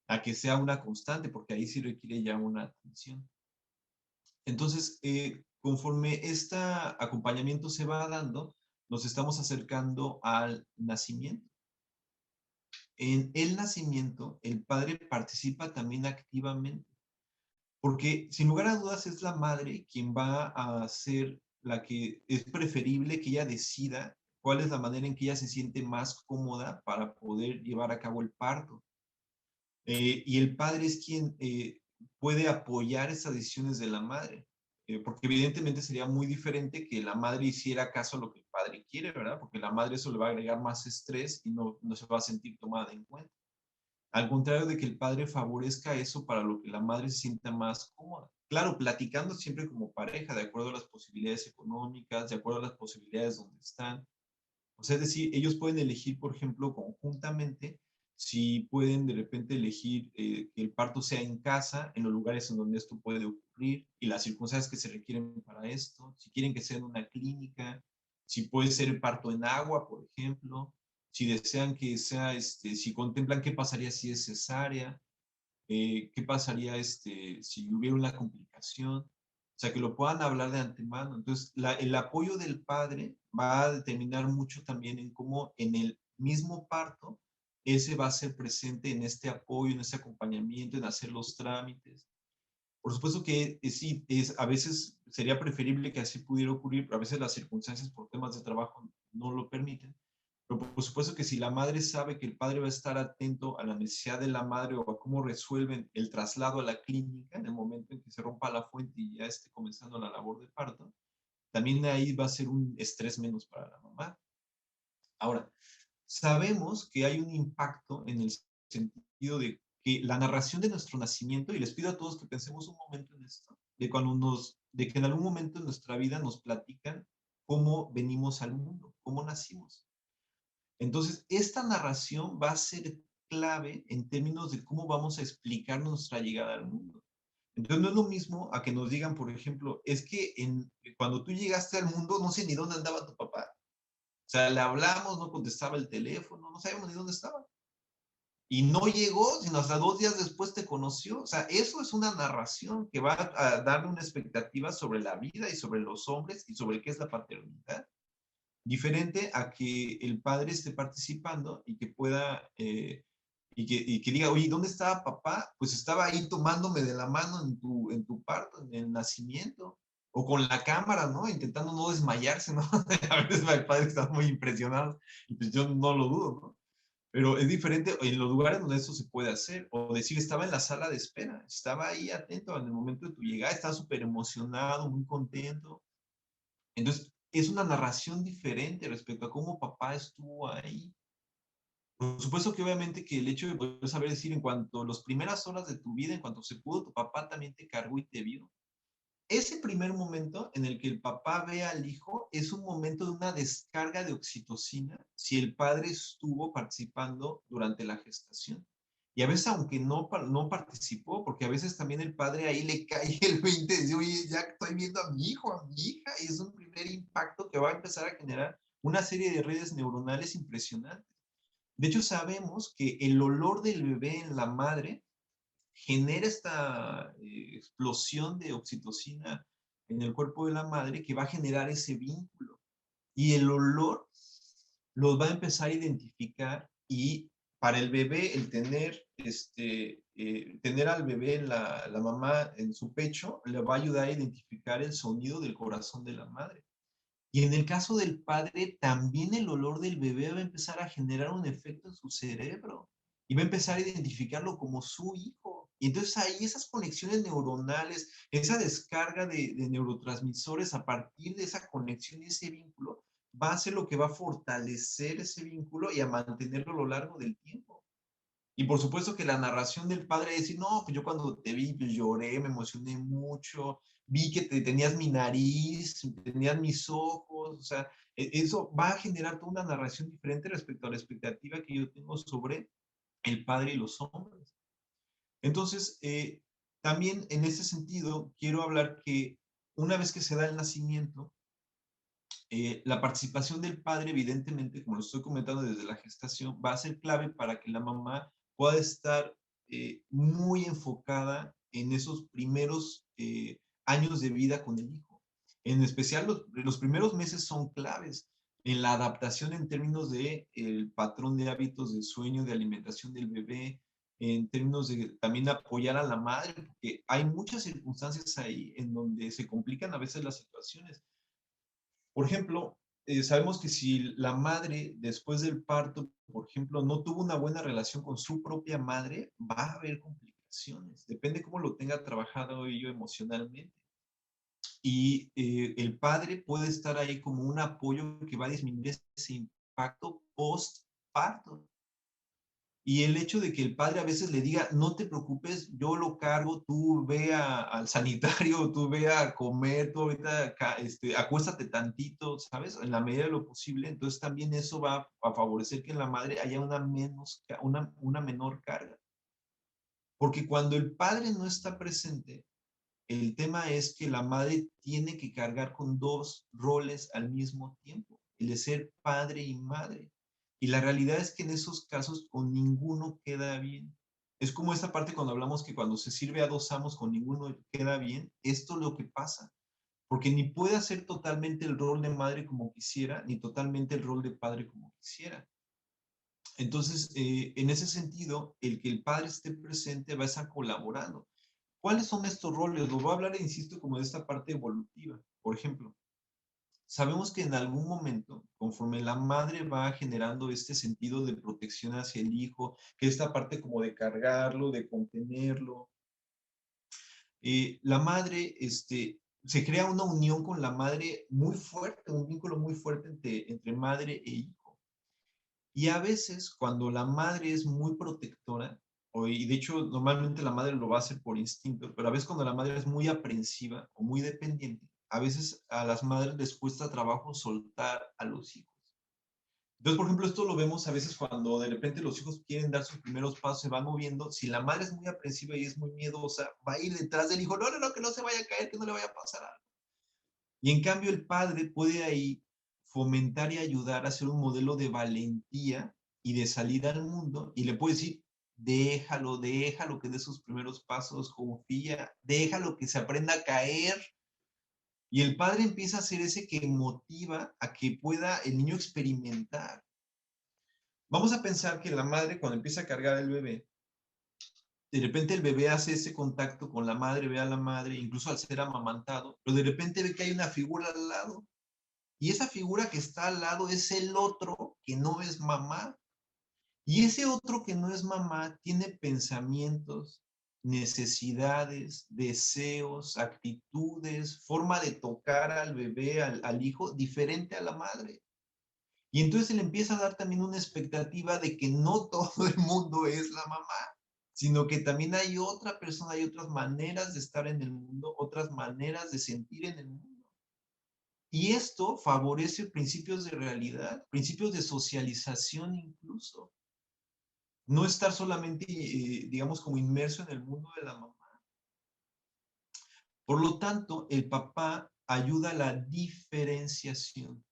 a que sea una constante, porque ahí sí requiere ya una atención. Entonces, conforme este acompañamiento se va dando, nos estamos acercando al nacimiento. En el nacimiento, el padre participa también activamente, porque sin lugar a dudas es la madre quien va a ser la que es preferible que ella decida cuál es la manera en que ella se siente más cómoda para poder llevar a cabo el parto. Y el padre es quien puede apoyar esas decisiones de la madre. Porque evidentemente sería muy diferente que la madre hiciera caso a lo que el padre quiere, ¿verdad? Porque la madre eso le va a agregar más estrés y no se va a sentir tomada en cuenta. Al contrario de que el padre favorezca eso para lo que la madre se sienta más cómoda. Claro, platicando siempre como pareja, de acuerdo a las posibilidades económicas, de acuerdo a las posibilidades donde están. O sea, es decir, ellos pueden elegir, por ejemplo, conjuntamente, si pueden de repente elegir que el parto sea en casa, en los lugares en donde esto puede ocurrir y las circunstancias que se requieren para esto, si quieren que sea en una clínica, si puede ser el parto en agua, por ejemplo, si desean que sea, si contemplan qué pasaría si es cesárea, qué pasaría si hubiera una complicación, o sea, que lo puedan hablar de antemano. Entonces, el apoyo del padre va a determinar mucho también en cómo en el mismo parto, ese va a ser presente en este apoyo, en este acompañamiento, en hacer los trámites. Por supuesto que sí, a veces sería preferible que así pudiera ocurrir, pero a veces las circunstancias por temas de trabajo no lo permiten. Pero por supuesto que si la madre sabe que el padre va a estar atento a la necesidad de la madre o a cómo resuelven el traslado a la clínica en el momento en que se rompa la fuente y ya esté comenzando la labor de parto, también ahí va a ser un estrés menos para la mamá. Ahora, sabemos que hay un impacto en el sentido de que la narración de nuestro nacimiento, y les pido a todos que pensemos un momento en esto, de que en algún momento en nuestra vida nos platican cómo venimos al mundo, cómo nacimos. Entonces, esta narración va a ser clave en términos de cómo vamos a explicar nuestra llegada al mundo. Entonces, no es lo mismo a que nos digan, por ejemplo, es que cuando tú llegaste al mundo, no sé ni dónde andaba tu papá. O sea, le hablamos, no contestaba el teléfono, no sabíamos ni dónde estaba. Y no llegó, sino hasta 2 días después te conoció. O sea, eso es una narración que va a darle una expectativa sobre la vida y sobre los hombres y sobre qué es la paternidad. Diferente a que el padre esté participando y que pueda, y que diga, oye, ¿dónde estaba papá? Pues estaba ahí tomándome de la mano en tu parto, en el nacimiento, o con la cámara, ¿no? Intentando no desmayarse, ¿no? A veces el padre está muy impresionado, y pues yo no lo dudo, ¿no? Pero es diferente en los lugares donde eso se puede hacer, o decir, estaba en la sala de espera, estaba ahí atento en el momento de tu llegada, estaba súper emocionado, muy contento. Entonces, es una narración diferente respecto a cómo papá estuvo ahí. Por supuesto que obviamente que el hecho de poder saber decir en cuanto a las primeras horas de tu vida, en cuanto se pudo, tu papá también te cargó y te vio. Ese primer momento en el que el papá ve al hijo es un momento de una descarga de oxitocina si el padre estuvo participando durante la gestación. Y a veces, aunque no participó, porque a veces también el padre ahí le cae el 20 y dice, oye, ya estoy viendo a mi hijo, a mi hija, y es un primer impacto que va a empezar a generar una serie de redes neuronales impresionantes. De hecho, sabemos que el olor del bebé en la madre genera esta explosión de oxitocina en el cuerpo de la madre que va a generar ese vínculo. Y el olor los va a empezar a identificar y para el bebé el tener al bebé, la mamá en su pecho, le va a ayudar a identificar el sonido del corazón de la madre. Y en el caso del padre, también el olor del bebé va a empezar a generar un efecto en su cerebro y va a empezar a identificarlo como su hijo. Y entonces ahí esas conexiones neuronales, esa descarga de neurotransmisores a partir de esa conexión y ese vínculo, va a ser lo que va a fortalecer ese vínculo y a mantenerlo a lo largo del tiempo. Y por supuesto que la narración del padre es decir, no, pues yo cuando te vi, pues lloré, me emocioné mucho, vi que tenías mi nariz, tenías mis ojos, o sea, eso va a generar toda una narración diferente respecto a la expectativa que yo tengo sobre el padre y los hombres. Entonces, también en ese sentido, quiero hablar que una vez que se da el nacimiento, la participación del padre, evidentemente, como lo estoy comentando desde la gestación, va a ser clave para que la mamá pueda estar muy enfocada en esos primeros años de vida con el hijo. En especial, los primeros meses son claves en la adaptación en términos de el patrón de hábitos de sueño, de alimentación del bebé, en términos de también apoyar a la madre, porque hay muchas circunstancias ahí en donde se complican a veces las situaciones. Por ejemplo, sabemos que si la madre después del parto, por ejemplo, no tuvo una buena relación con su propia madre, va a haber complicaciones. complicaciones, depende cómo lo tenga trabajado ello emocionalmente. Y el padre puede estar ahí como un apoyo que va a disminuir ese impacto post-parto. Y el hecho de que el padre a veces le diga, no te preocupes, yo lo cargo, tú ve al sanitario, tú ve a comer, tú ahorita acuéstate tantito, ¿sabes? En la medida de lo posible. Entonces también eso va a favorecer que en la madre haya una menor carga. Porque cuando el padre no está presente, el tema es que la madre tiene que cargar con dos roles al mismo tiempo, el de ser padre y madre. Y la realidad es que en esos casos con ninguno queda bien. Es como esta parte cuando hablamos que cuando se sirve a dos amos con ninguno queda bien. Esto es lo que pasa. Porque ni puede hacer totalmente el rol de madre como quisiera, ni totalmente el rol de padre como quisiera. Entonces, en ese sentido, el que el padre esté presente va a estar colaborando. ¿Cuáles son estos roles? Los voy a hablar, insisto, como de esta parte evolutiva. Por ejemplo, sabemos que en algún momento, conforme la madre va generando este sentido de protección hacia el hijo, que esta parte como de cargarlo, de contenerlo, la madre, se crea una unión con la madre muy fuerte, un vínculo muy fuerte entre madre e hijo. Y a veces, cuando la madre es muy protectora, y de hecho normalmente la madre lo va a hacer por instinto, pero a veces cuando la madre es muy aprensiva o muy dependiente, a veces a las madres les cuesta trabajo soltar a los hijos. Entonces, por ejemplo, esto lo vemos a veces cuando de repente los hijos quieren dar sus primeros pasos, se van moviendo. Si la madre es muy aprensiva y es muy miedosa, va a ir detrás del hijo, no, no, no, que no se vaya a caer, que no le vaya a pasar algo. Y en cambio el padre puede ahí fomentar y ayudar a ser un modelo de valentía y de salida al mundo y le puede decir, déjalo que dé sus primeros pasos, confía, déjalo que se aprenda a caer. Y el padre empieza a ser ese que motiva a que pueda el niño experimentar. Vamos a pensar que la madre cuando empieza a cargar el bebé, de repente el bebé hace ese contacto con la madre, ve a la madre, incluso al ser amamantado, pero de repente ve que hay una figura al lado. Y esa figura que está al lado es el otro que no es mamá. Y ese otro que no es mamá tiene pensamientos, necesidades, deseos, actitudes, forma de tocar al bebé, al hijo, diferente a la madre. Y entonces se le empieza a dar también una expectativa de que no todo el mundo es la mamá, sino que también hay otra persona, hay otras maneras de estar en el mundo, otras maneras de sentir en el mundo. Y esto favorece principios de realidad, principios de socialización incluso. No estar solamente, digamos, como inmerso en el mundo de la mamá. Por lo tanto, el papá ayuda a la diferenciación.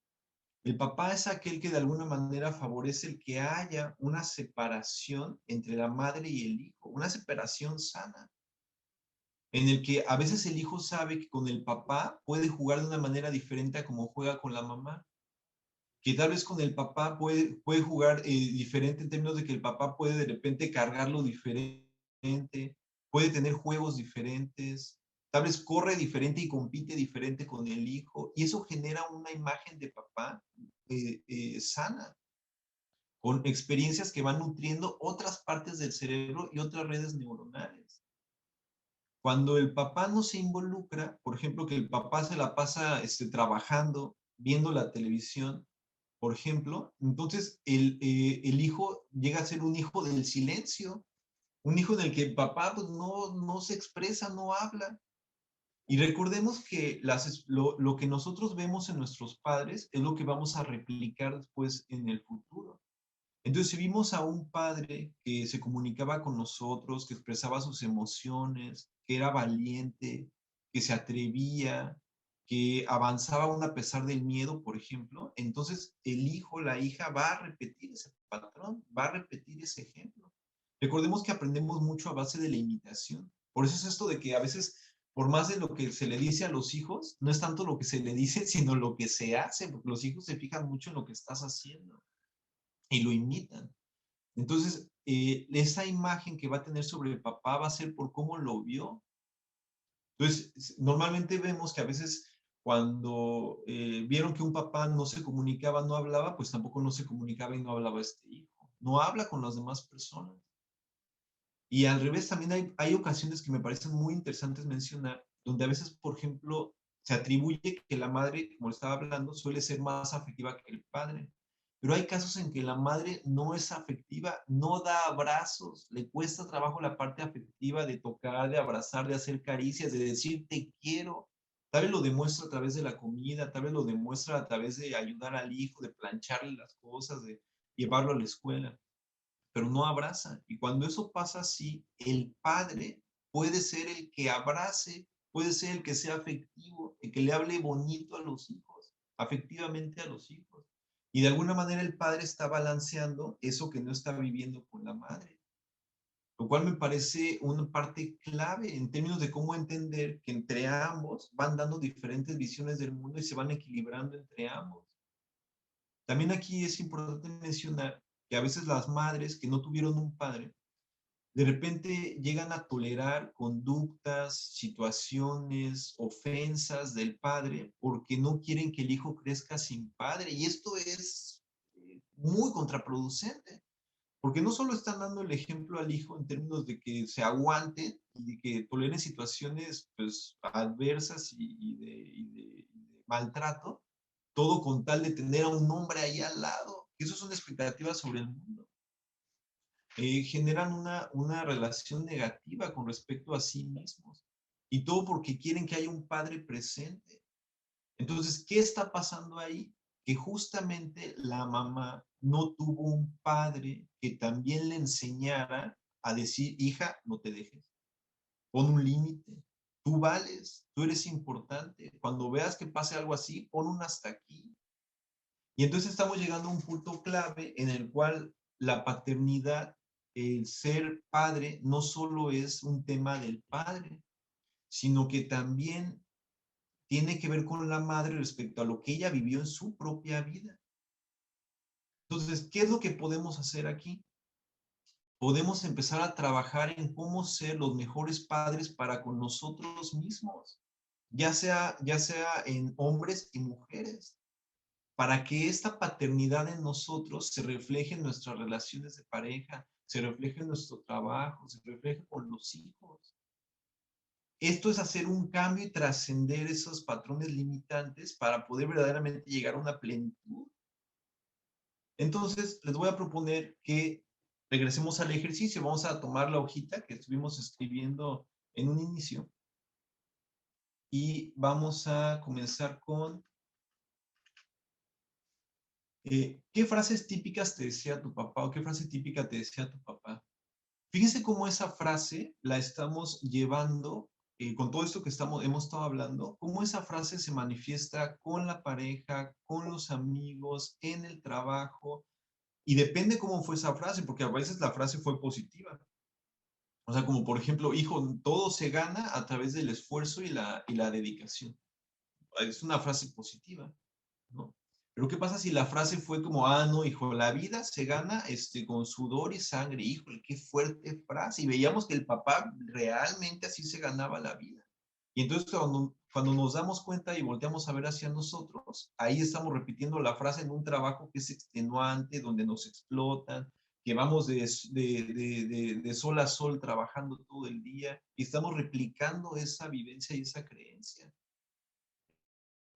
El papá es aquel que de alguna manera favorece el que haya una separación entre la madre y el hijo, una separación sana, en el que a veces el hijo sabe que con el papá puede jugar de una manera diferente a como juega con la mamá, que tal vez con el papá puede jugar diferente en términos de que el papá puede de repente cargarlo diferente, puede tener juegos diferentes, tal vez corre diferente y compite diferente con el hijo, y eso genera una imagen de papá sana, con experiencias que van nutriendo otras partes del cerebro y otras redes neuronales. Cuando el papá no se involucra, por ejemplo, que el papá se la pasa trabajando, viendo la televisión, por ejemplo, entonces el hijo llega a ser un hijo del silencio, un hijo en el que el papá pues, no se expresa, no habla. Y recordemos que lo que nosotros vemos en nuestros padres es lo que vamos a replicar después en el futuro. Entonces, si vimos a un padre que se comunicaba con nosotros, que expresaba sus emociones, que era valiente, que se atrevía, que avanzaba aún a pesar del miedo, por ejemplo, entonces el hijo, la hija va a repetir ese patrón, va a repetir ese ejemplo. Recordemos que aprendemos mucho a base de la imitación. Por eso es esto de que a veces, por más de lo que se le dice a los hijos, no es tanto lo que se le dice, sino lo que se hace, porque los hijos se fijan mucho en lo que estás haciendo y lo imitan. Entonces, esa imagen que va a tener sobre el papá va a ser por cómo lo vio. Entonces, normalmente vemos que a veces cuando vieron que un papá no se comunicaba, no hablaba, pues tampoco no se comunicaba y no hablaba este hijo. No habla con las demás personas. Y al revés, también hay ocasiones que me parecen muy interesantes mencionar, donde a veces, por ejemplo, se atribuye que la madre, como le estaba hablando, suele ser más afectiva que el padre. Pero hay casos en que la madre no es afectiva, no da abrazos, le cuesta trabajo la parte afectiva de tocar, de abrazar, de hacer caricias, de decir te quiero. Tal vez lo demuestra a través de la comida, tal vez lo demuestra a través de ayudar al hijo, de plancharle las cosas, de llevarlo a la escuela, pero no abraza. Y cuando eso pasa así, el padre puede ser el que abrace, puede ser el que sea afectivo, el que le hable bonito a los hijos, afectivamente a los hijos. Y de alguna manera el padre está balanceando eso que no está viviendo con la madre, lo cual me parece una parte clave en términos de cómo entender que entre ambos van dando diferentes visiones del mundo y se van equilibrando entre ambos. También aquí es importante mencionar que a veces las madres que no tuvieron un padre, de repente llegan a tolerar conductas, situaciones, ofensas del padre porque no quieren que el hijo crezca sin padre. Y esto es muy contraproducente, porque no solo están dando el ejemplo al hijo en términos de que se aguante y de que toleren situaciones pues, adversas y de maltrato, todo con tal de tener a un hombre ahí al lado. Eso son expectativas sobre el mundo. Generan una relación negativa con respecto a sí mismos. Y todo porque quieren que haya un padre presente. Entonces, ¿qué está pasando ahí? Que justamente la mamá no tuvo un padre que también le enseñara a decir, hija, no te dejes, pon un límite, tú vales, tú eres importante. Cuando veas que pase algo así, pon un hasta aquí. Y entonces estamos llegando a un punto clave en el cual la paternidad, el ser padre, no solo es un tema del padre, sino que también tiene que ver con la madre respecto a lo que ella vivió en su propia vida. Entonces, ¿qué es lo que podemos hacer aquí? Podemos empezar a trabajar en cómo ser los mejores padres para con nosotros mismos, ya sea en hombres y mujeres, para que esta paternidad en nosotros se refleje en nuestras relaciones de pareja, se refleje en nuestro trabajo, se refleje con los hijos. Esto es hacer un cambio y trascender esos patrones limitantes para poder verdaderamente llegar a una plenitud. Entonces, les voy a proponer que regresemos al ejercicio. Vamos a tomar la hojita que estuvimos escribiendo en un inicio y vamos a comenzar con ¿qué frases típicas te decía tu papá o qué frase típica te decía tu papá? Fíjense cómo esa frase la estamos llevando con todo esto que hemos estado hablando, cómo esa frase se manifiesta con la pareja, con los amigos, en el trabajo, y depende cómo fue esa frase, porque a veces la frase fue positiva. O sea, como por ejemplo, hijo, todo se gana a través del esfuerzo y la dedicación. Es una frase positiva, ¿no? Pero ¿qué pasa si la frase fue como, no, hijo, la vida se gana con sudor y sangre? Híjole, qué fuerte frase. Y veíamos que el papá realmente así se ganaba la vida. Y entonces cuando nos damos cuenta y volteamos a ver hacia nosotros, ahí estamos repitiendo la frase en un trabajo que es extenuante, donde nos explotan, que vamos de sol a sol trabajando todo el día y estamos replicando esa vivencia y esa creencia.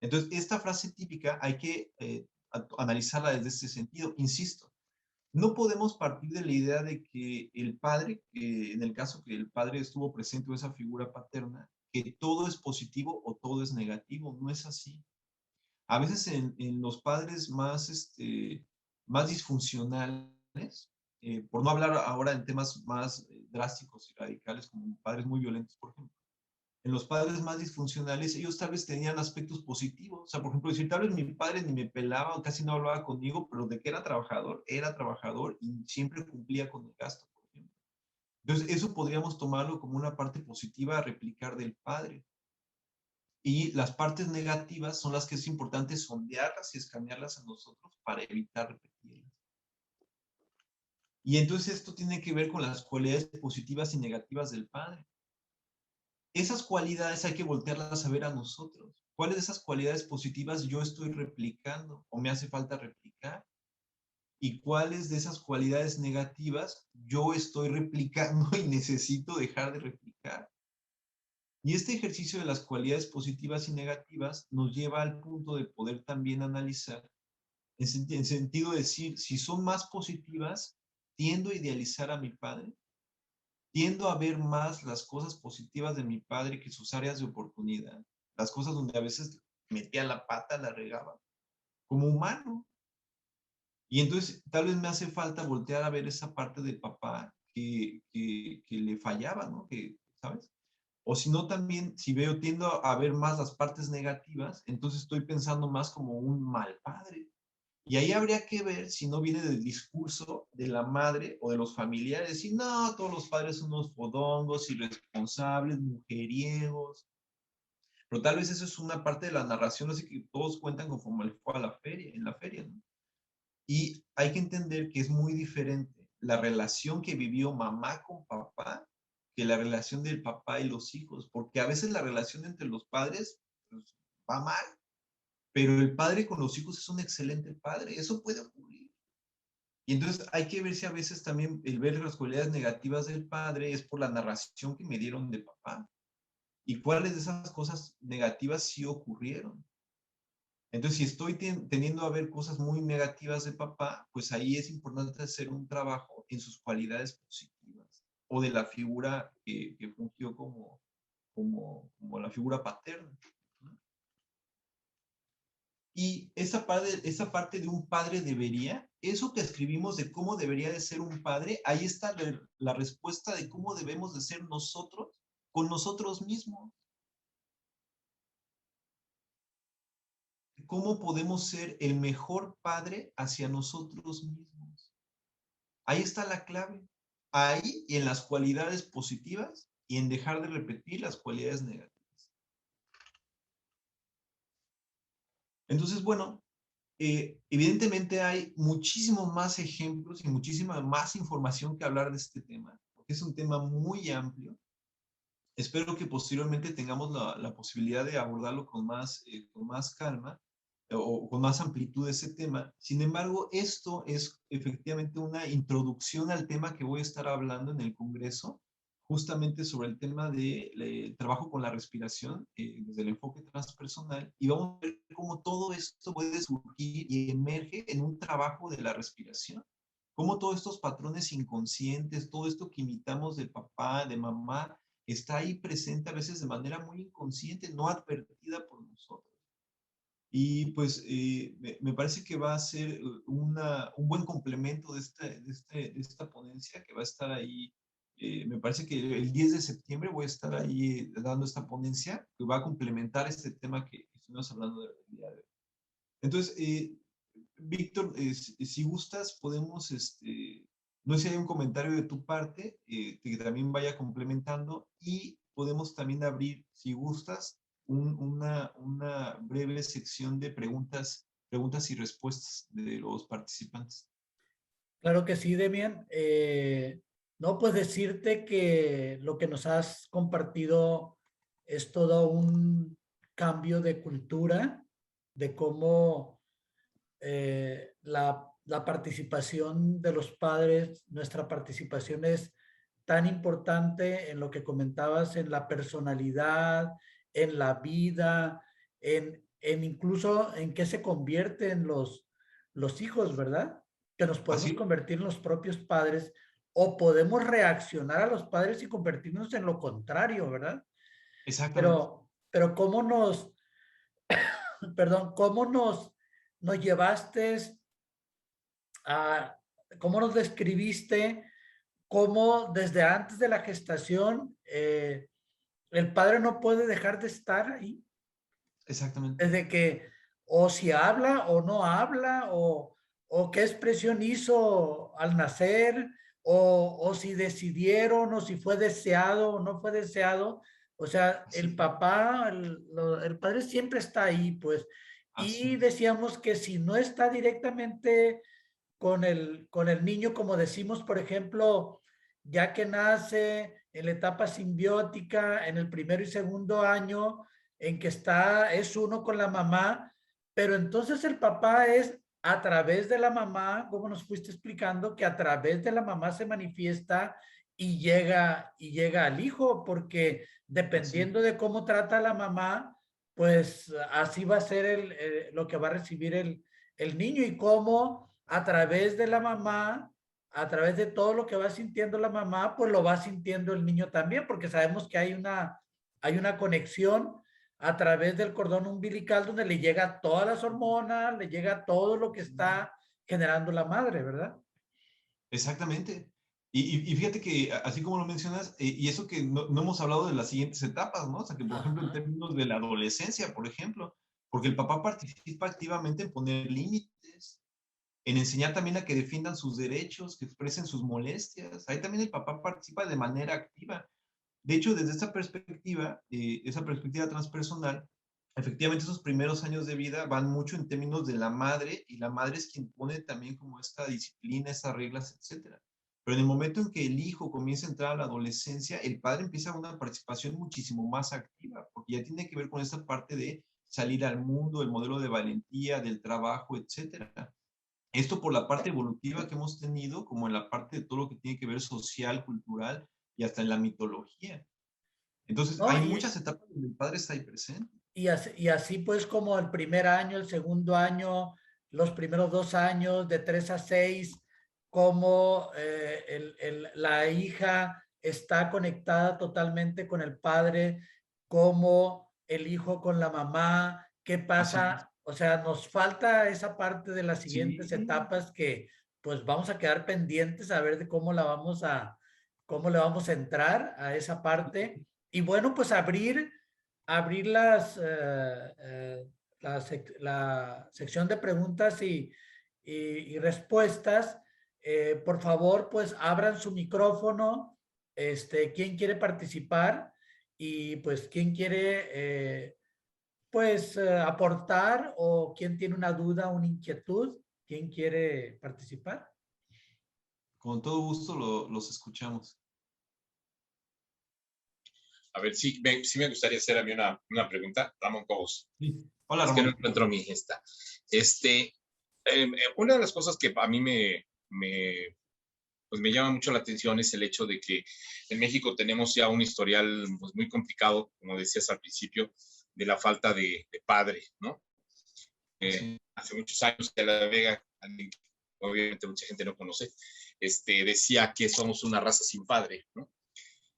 Entonces, esta frase típica hay que analizarla desde ese sentido. Insisto, no podemos partir de la idea de que el padre, en el caso que el padre estuvo presente o esa figura paterna, que todo es positivo o todo es negativo. No es así. A veces en los padres más disfuncionales, por no hablar ahora en temas más drásticos y radicales, como padres muy violentos, por ejemplo, en los padres más disfuncionales, ellos tal vez tenían aspectos positivos. O sea, por ejemplo, decir, tal vez mi padre ni me pelaba o casi no hablaba conmigo, pero de que era trabajador y siempre cumplía con el gasto, por ejemplo. Entonces, eso podríamos tomarlo como una parte positiva a replicar del padre. Y las partes negativas son las que es importante sondearlas y escanearlas a nosotros para evitar repetirlas. Y entonces esto tiene que ver con las cualidades positivas y negativas del padre. Esas cualidades hay que voltearlas a ver a nosotros. ¿Cuáles de esas cualidades positivas yo estoy replicando o me hace falta replicar? y cuáles de esas cualidades negativas yo estoy replicando y necesito dejar de replicar. Y este ejercicio de las cualidades positivas y negativas nos lleva al punto de poder también analizar, en sentido de decir, si son más positivas, tiendo a idealizar a mi padre, tiendo a ver más las cosas positivas de mi padre que sus áreas de oportunidad, las cosas donde a veces metía la pata, la regaba, como humano. Y entonces tal vez me hace falta voltear a ver esa parte de papá que le fallaba, ¿no? Que, ¿sabes? O si no, también, si veo, tiendo a ver más las partes negativas, entonces estoy pensando más como un mal padre. Y ahí habría que ver si no viene del discurso de la madre o de los familiares, y no, todos los padres son unos fodongos, irresponsables, mujeriegos. Pero tal vez eso es una parte de la narración, así que todos cuentan conforme les fue a la feria, en la feria, ¿no? Y hay que entender que es muy diferente la relación que vivió mamá con papá que la relación del papá y los hijos, porque a veces la relación entre los padres pues, va mal, pero el padre con los hijos es un excelente padre, eso puede ocurrir. Y entonces hay que ver si a veces también el ver las cualidades negativas del padre es por la narración que me dieron de papá y cuáles de esas cosas negativas sí ocurrieron. Entonces, si estoy teniendo a ver cosas muy negativas de papá, pues ahí es importante hacer un trabajo en sus cualidades positivas o de la figura que fungió como la figura paterna, ¿no? Y esa parte de un padre debería, eso que escribimos de cómo debería de ser un padre, ahí está la respuesta de cómo debemos de ser nosotros con nosotros mismos. ¿Cómo podemos ser el mejor padre hacia nosotros mismos? Ahí está la clave. Ahí y en las cualidades positivas y en dejar de repetir las cualidades negativas. Entonces, bueno, evidentemente hay muchísimos más ejemplos y muchísima más información que hablar de este tema, porque es un tema muy amplio. Espero que posteriormente tengamos la posibilidad de abordarlo con más calma o con más amplitud de ese tema. Sin embargo, esto es efectivamente una introducción al tema que voy a estar hablando en el Congreso, justamente sobre el tema de trabajo con la respiración desde el enfoque transpersonal, y vamos a ver cómo todo esto puede surgir y emerge en un trabajo de la respiración. Cómo todos estos patrones inconscientes, todo esto que imitamos de papá, de mamá, está ahí presente a veces de manera muy inconsciente, no advertida por nosotros. Y pues me parece que va a ser un buen complemento de esta ponencia que va a estar ahí. Me parece que el 10 de septiembre voy a estar ahí dando esta ponencia que va a complementar este tema que estuvimos hablando del día de hoy. Entonces, Víctor, si gustas, podemos, no sé si hay un comentario de tu parte que también vaya complementando y podemos también abrir, si gustas, una breve sección de preguntas y respuestas de los participantes. Claro que sí, Demian. No, pues decirte que lo que nos has compartido es todo un cambio de cultura, de cómo la participación de los padres, nuestra participación es tan importante en lo que comentabas, en la personalidad, en la vida, en incluso en qué se convierten los hijos, ¿verdad? Que nos podemos Así, convertir en los propios padres o podemos reaccionar a los padres y convertirnos en lo contrario, ¿verdad? exactamente. Pero ¿cómo nos, perdón, cómo nos llevaste a, cómo nos describiste cómo desde antes de la gestación el padre no puede dejar de estar ahí? Exactamente. Desde que o si habla o no habla o qué expresión hizo al nacer o si decidieron o si fue deseado o no fue deseado. O sea, el Así, papá, el padre siempre está ahí, pues. así Y es. decíamos que si no está directamente con el niño, como decimos, por ejemplo, ya que nace en la etapa simbiótica, en el primero y segundo año, en que está, es uno con la mamá, pero entonces el papá es a través de la mamá, como nos fuiste explicando, que a través de la mamá se manifiesta y llega al hijo, porque Así, dependiendo de cómo trata la mamá, pues así va a ser lo que va a recibir el niño y cómo a través de la mamá, a través de todo lo que va sintiendo la mamá, pues lo va sintiendo el niño también, porque sabemos que hay una conexión a través del cordón umbilical donde le llega todas las hormonas, le llega todo lo que está generando la madre, ¿verdad? exactamente. Y fíjate que, así como lo mencionas, y eso que no hemos hablado de las siguientes etapas, ¿no? O sea, que por ejemplo, en Ajá. términos de la adolescencia, por ejemplo, porque el papá participa activamente en poner límites, en enseñar también a que defiendan sus derechos, que expresen sus molestias. Ahí también el papá participa de manera activa. De hecho, desde esa perspectiva transpersonal, efectivamente esos primeros años de vida van mucho en términos de la madre, y la madre es quien pone también como esta disciplina, esas reglas, etcétera. Pero en el momento en que el hijo comienza a entrar a la adolescencia, el padre empieza una participación muchísimo más activa, porque ya tiene que ver con esta parte de salir al mundo, el modelo de valentía, del trabajo, etcétera. Esto por la parte evolutiva que hemos tenido, como en la parte de todo lo que tiene que ver social, cultural y hasta en la mitología. Entonces, ¿No? hay muchas etapas donde el padre está ahí presente. Y así pues como el primer año, el segundo año, los primeros 2 años, de 3 a 6, como la hija está conectada totalmente con el padre, como el hijo con la mamá, qué Así es. pasa, o sea, nos falta esa parte de las siguientes Sí, etapas que pues vamos a quedar pendientes a ver de cómo le vamos a entrar a esa parte. Y bueno, pues abrir la sección de preguntas y respuestas. Por favor, pues abran su micrófono. ¿Quién quiere participar? Y pues, ¿quién quiere pues aportar o quién tiene una duda, una inquietud? ¿Quién quiere participar? con todo gusto los escuchamos. A ver, sí me gustaría hacer a mí una pregunta. Ramón Cobos. Sí. Hola, Es que no Ramón. encuentro mi esta. Una de las cosas que a mí pues me llama mucho la atención es el hecho de que en México tenemos ya un historial pues, muy complicado, como decías al principio, de la falta de padre, ¿no? Sí. Hace muchos años que la Vega, obviamente mucha gente no conoce, decía que somos una raza sin padre, ¿no?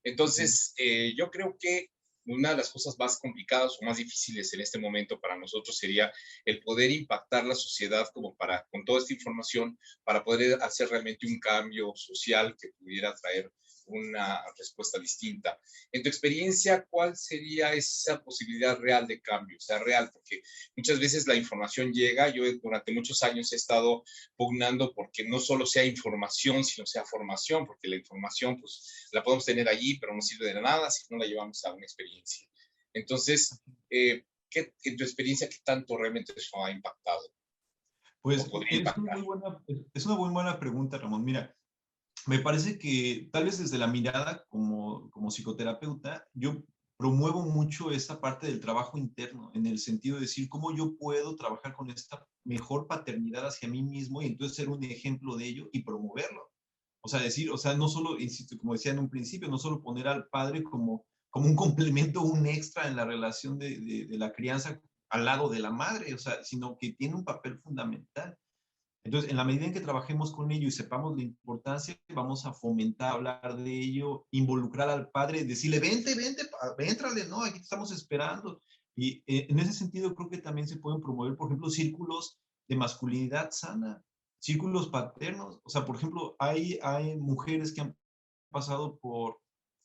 Entonces, yo creo que una de las cosas más complicadas o más difíciles en este momento para nosotros sería el poder impactar la sociedad como con toda esta información, para poder hacer realmente un cambio social que pudiera traer una respuesta distinta. En tu experiencia, ¿cuál sería esa posibilidad real de cambio? O sea, real, porque muchas veces la información llega. Yo durante muchos años he estado pugnando porque no solo sea información, sino sea formación, porque la información pues la podemos tener allí, pero no sirve de nada si no la llevamos a una experiencia. Entonces, en tu experiencia, ¿qué tanto realmente eso ha impactado o Pues podría impactar? es una muy buena pregunta, Ramón. Mira, me parece que tal vez desde la mirada como psicoterapeuta, yo promuevo mucho esta parte del trabajo interno, en el sentido de decir cómo yo puedo trabajar con esta mejor paternidad hacia mí mismo y entonces ser un ejemplo de ello y promoverlo. O sea, decir, o sea, no solo, insisto, como decía en un principio, no solo poner al padre como un complemento, un extra en la relación de la crianza al lado de la madre, o sea, sino que tiene un papel fundamental. Entonces, en la medida en que trabajemos con ello y sepamos la importancia, vamos a fomentar, hablar de ello, involucrar al padre, decirle, vente, véntrale, ¿no? Aquí te estamos esperando. Y en ese sentido creo que también se pueden promover, por ejemplo, círculos de masculinidad sana, círculos paternos. O sea, por ejemplo, hay mujeres que han pasado por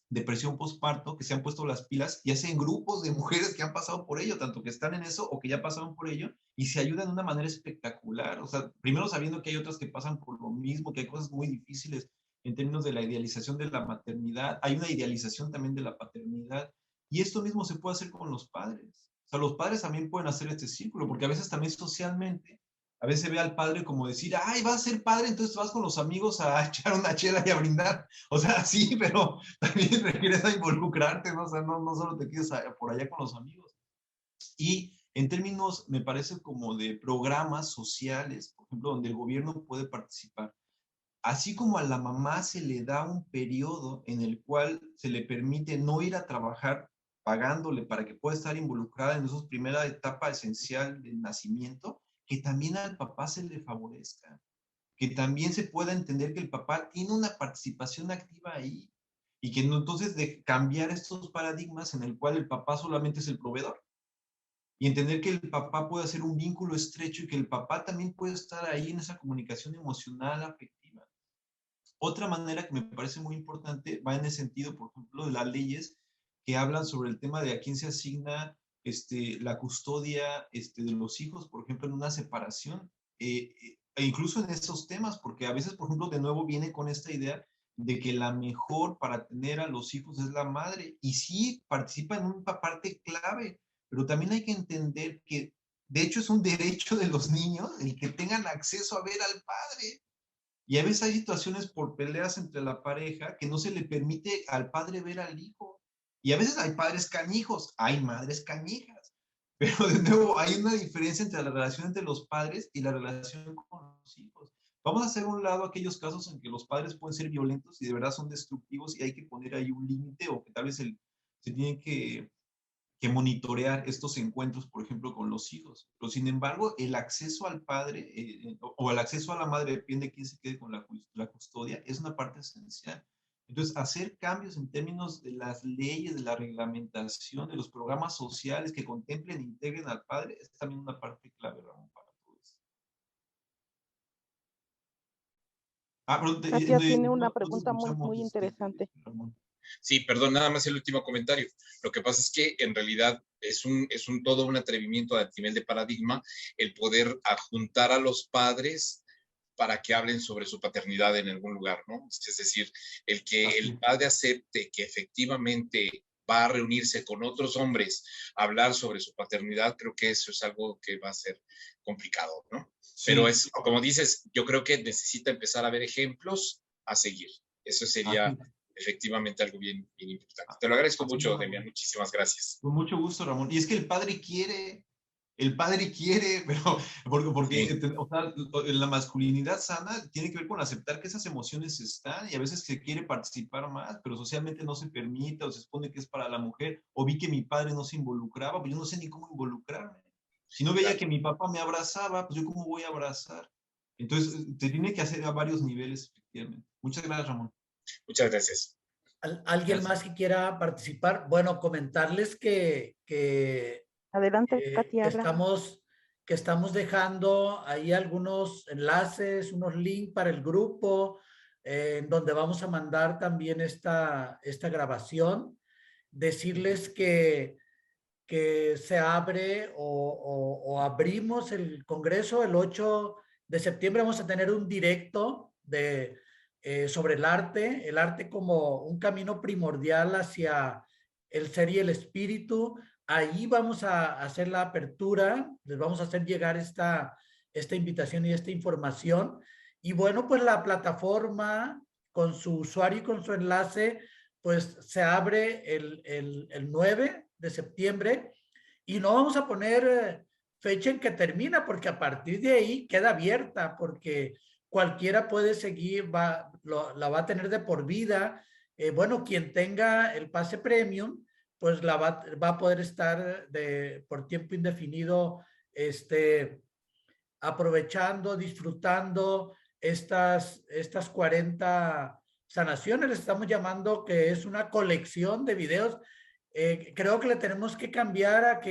depresión postparto, que se han puesto las pilas y hacen grupos de mujeres que han pasado por ello, tanto que están en eso o que ya pasaron por ello, y se ayudan de una manera espectacular. O sea, primero sabiendo que hay otras que pasan por lo mismo, que hay cosas muy difíciles en términos de la idealización de la maternidad, hay una idealización también de la paternidad, y esto mismo se puede hacer con los padres. O sea, los padres también pueden hacer este círculo, porque a veces también socialmente a veces ve al padre como decir, ay, vas a ser padre, entonces vas con los amigos a echar una chela y a brindar. O sea, sí, pero también requieres a involucrarte, ¿no? O sea, no solo te quedes por allá con los amigos. Y en términos, me parece como de programas sociales, por ejemplo, donde el gobierno puede participar. Así como a la mamá se le da un periodo en el cual se le permite no ir a trabajar pagándole para que pueda estar involucrada en esa primera etapa esencial del nacimiento, que también al papá se le favorezca, que también se pueda entender que el papá tiene una participación activa ahí y que no, entonces de cambiar estos paradigmas en el cual el papá solamente es el proveedor y entender que el papá puede hacer un vínculo estrecho y que el papá también puede estar ahí en esa comunicación emocional, afectiva. Otra manera que me parece muy importante va en el sentido, por ejemplo, de las leyes que hablan sobre el tema de a quién se asigna la custodia de los hijos, por ejemplo, en una separación, e incluso en esos temas, porque a veces, por ejemplo, de nuevo viene con esta idea de que la mejor para tener a los hijos es la madre, y sí participa en una parte clave, pero también hay que entender que, de hecho, es un derecho de los niños el que tengan acceso a ver al padre. Y a veces hay situaciones por peleas entre la pareja que no se le permite al padre ver al hijo. Y a veces hay padres canijos, hay madres canijas. Pero de nuevo, hay una diferencia entre la relación entre los padres y la relación con los hijos. Vamos a hacer a un lado aquellos casos en que los padres pueden ser violentos y de verdad son destructivos y hay que poner ahí un límite o que tal vez se tiene que monitorear estos encuentros, por ejemplo, con los hijos. Pero sin embargo, el acceso al padre o el acceso a la madre, depende de quién se quede con la custodia, es una parte esencial. Entonces, hacer cambios en términos de las leyes, de la reglamentación, de los programas sociales que contemplen e integren al padre, es también una parte clave, Ramón, para todo esto. Katia tiene una no pregunta muy, escuchamos, muy interesante. Ramón. Sí, perdón, nada más el último comentario. Lo que pasa es que en realidad es todo un atrevimiento a nivel de paradigma el poder adjuntar a los padres para que hablen sobre su paternidad en algún lugar, ¿no? Es decir, el que el padre acepte que efectivamente va a reunirse con otros hombres a hablar sobre su paternidad, creo que eso es algo que va a ser complicado, ¿no? Sí. Pero es, como dices, yo creo que necesita empezar a ver ejemplos a seguir. Eso sería efectivamente algo bien, bien importante. Te lo agradezco mucho, Demian. Muchísimas gracias. Con mucho gusto, Ramón. Y es que el padre quiere, pero porque sí. O sea, la masculinidad sana tiene que ver con aceptar que esas emociones están y a veces se quiere participar más, pero socialmente no se permite o se supone que es para la mujer, o vi que mi padre no se involucraba, pues yo no sé ni cómo involucrarme. Si no veía que mi papá me abrazaba, pues yo cómo voy a abrazar. Entonces, se tiene que hacer a varios niveles, efectivamente. Muchas gracias, Ramón. Muchas gracias. ¿Alguien más que quiera participar? Bueno, comentarles que adelante, Katia. Que estamos dejando ahí algunos enlaces, unos links para el grupo, en donde vamos a mandar también esta grabación. Decirles que se abre o abrimos el Congreso el 8 de septiembre. Vamos a tener un directo sobre el arte como un camino primordial hacia el ser y el espíritu. Ahí vamos a hacer la apertura, les vamos a hacer llegar esta invitación y esta información. Y bueno, pues la plataforma con su usuario y con su enlace, pues se abre el 9 de septiembre y no vamos a poner fecha en que termina, porque a partir de ahí queda abierta, porque cualquiera puede seguir, la va a tener de por vida. Bueno, quien tenga el pase premium, pues va a poder estar por tiempo indefinido aprovechando, disfrutando estas 40 sanaciones. Les estamos llamando que es una colección de videos. Creo que le tenemos que cambiar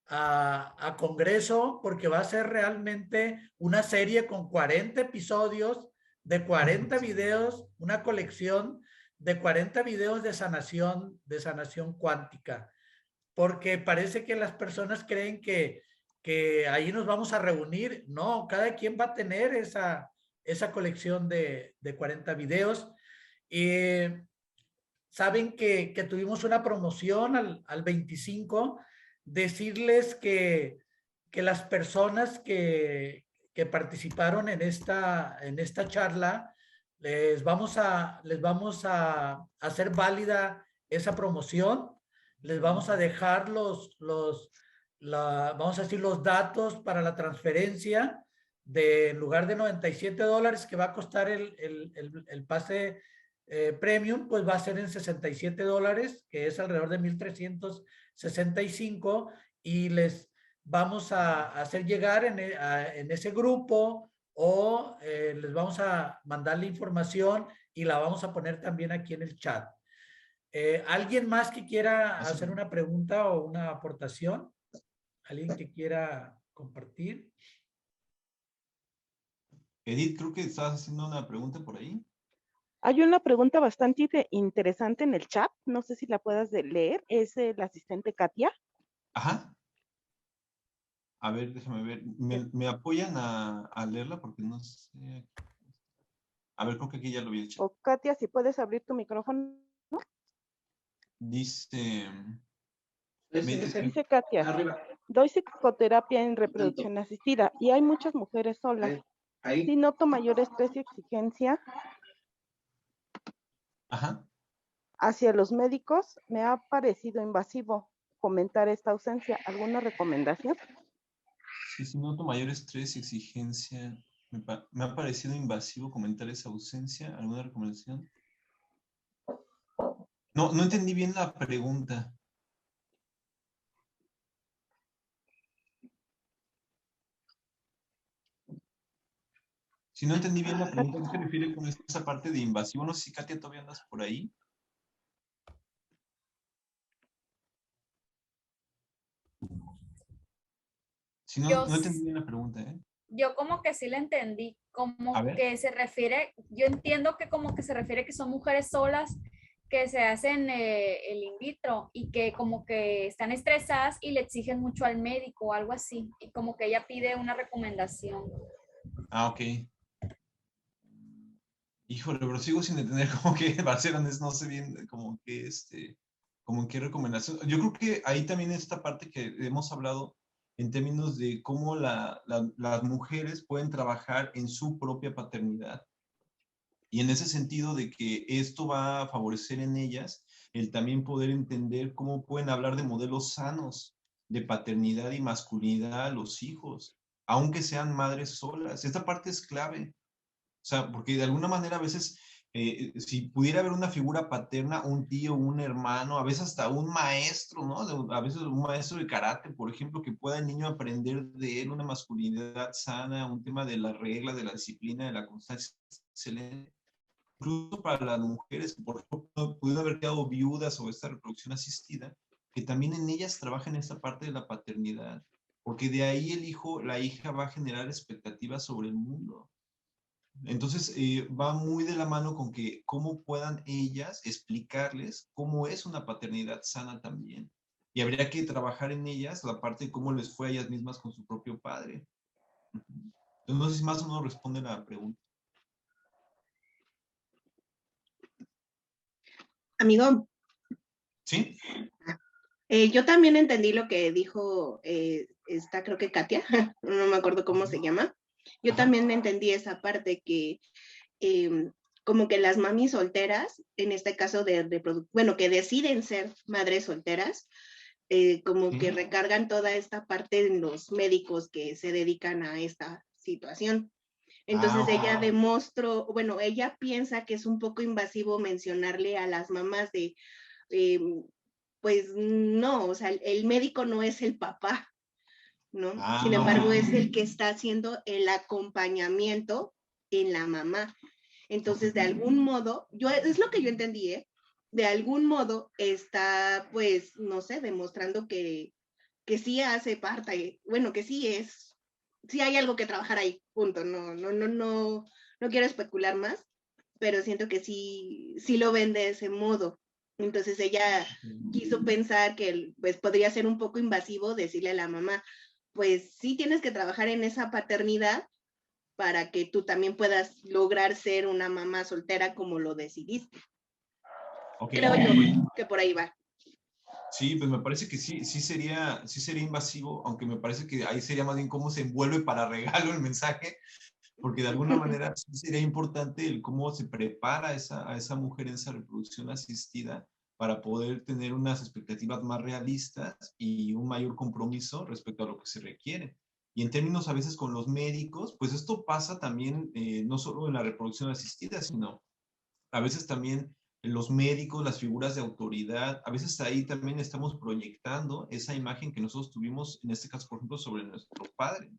a Congreso, porque va a ser realmente una serie con 40 episodios de 40 videos, una colección de 40 videos de sanación cuántica, porque parece que las personas creen que ahí nos vamos a reunir. No, cada quien va a tener esa colección de 40 videos. Saben que tuvimos una promoción al 25, decirles que las personas que participaron en esta charla, les vamos a hacer válida esa promoción. Les vamos a dejar los vamos a decir, los datos para la transferencia de, en lugar de $97 que va a costar el pase premium, pues va a ser en $67, que es alrededor de 1,365, y les vamos a hacer llegar en ese grupo, o les vamos a mandar la información y la vamos a poner también aquí en el chat. ¿Alguien más que quiera hacer una pregunta o una aportación? ¿Alguien que quiera compartir? Edith, creo que estabas haciendo una pregunta por ahí. Hay una pregunta bastante interesante en el chat, no sé si la puedas leer, es el asistente Katia. Ajá. A ver, déjame ver. ¿Me apoyan a leerla? Porque no sé. A ver, creo que aquí ya lo había hecho. O Katia, si puedes abrir tu micrófono. Dice... Dice Katia, doy psicoterapia en reproducción asistida y hay muchas mujeres solas. Sí noto mayor estrés y exigencia hacia los médicos. Me ha parecido invasivo comentar esta ausencia. ¿Alguna recomendación? Sí, noto mayor estrés y exigencia. Me ha parecido invasivo comentar esa ausencia. ¿Alguna recomendación? No entendí bien la pregunta. Si no entendí bien la pregunta, ¿qué se refiere con esa parte de invasivo? No sé si Katia todavía andas por ahí. Si no entendí bien la pregunta, ¿eh? Yo como que sí la entendí, como que se refiere, yo entiendo que como que se refiere que son mujeres solas que se hacen el in vitro y que como que están estresadas y le exigen mucho al médico o algo así, y como que ella pide una recomendación. Ah, ok. Híjole, pero sigo sin entender como que, para ser honesto, no sé bien como que como en qué recomendación. Yo creo que ahí también esta parte que hemos hablado en términos de cómo las mujeres pueden trabajar en su propia paternidad. Y en ese sentido de que esto va a favorecer en ellas el también poder entender cómo pueden hablar de modelos sanos de paternidad y masculinidad a los hijos, aunque sean madres solas. Esta parte es clave. O sea, porque de alguna manera a veces, si pudiera haber una figura paterna, un tío, un hermano, a veces hasta un maestro, ¿no? A veces un maestro de karate, por ejemplo, que pueda el niño aprender de él una masculinidad sana, un tema de la regla, de la disciplina, de la constancia, excelente. Incluso para las mujeres que, por ejemplo, pudieron haber quedado viudas o esta reproducción asistida, que también en ellas trabajan esta parte de la paternidad, porque de ahí el hijo, la hija va a generar expectativas sobre el mundo. Entonces, va muy de la mano con que cómo puedan ellas explicarles cómo es una paternidad sana también. Y habría que trabajar en ellas la parte de cómo les fue a ellas mismas con su propio padre. Entonces, no sé si más o menos responde la pregunta. Amigo. ¿Sí? Yo también entendí lo que dijo creo que Katia, no me acuerdo cómo se llama. Yo también entendí esa parte que como que las mamis solteras, en este caso que deciden ser madres solteras, como que recargan toda esta parte en los médicos que se dedican a esta situación. Entonces ella demostró, ella piensa que es un poco invasivo mencionarle a las mamás de, pues no, o sea, el médico no es el papá, ¿no? Sin embargo, es el que está haciendo el acompañamiento en la mamá. Entonces, de algún modo, es lo que yo entendí, ¿eh? De algún modo está, pues, no sé, demostrando que sí hace parte, que sí hay algo que trabajar ahí, punto. No quiero especular más, pero siento que sí lo ven de ese modo. Entonces ella quiso pensar que pues podría ser un poco invasivo decirle a la mamá, pues sí tienes que trabajar en esa paternidad para que tú también puedas lograr ser una mamá soltera como lo decidiste. Creo yo que por ahí va. Sí, pues me parece que sí sería invasivo, aunque me parece que ahí sería más bien cómo se envuelve para regalo el mensaje, porque de alguna manera sí sería importante el cómo se prepara a esa mujer en esa reproducción asistida para poder tener unas expectativas más realistas y un mayor compromiso respecto a lo que se requiere. Y en términos a veces con los médicos, pues esto pasa también no solo en la reproducción asistida, sino a veces también los médicos, las figuras de autoridad, a veces ahí también estamos proyectando esa imagen que nosotros tuvimos, en este caso, por ejemplo, sobre nuestro padre.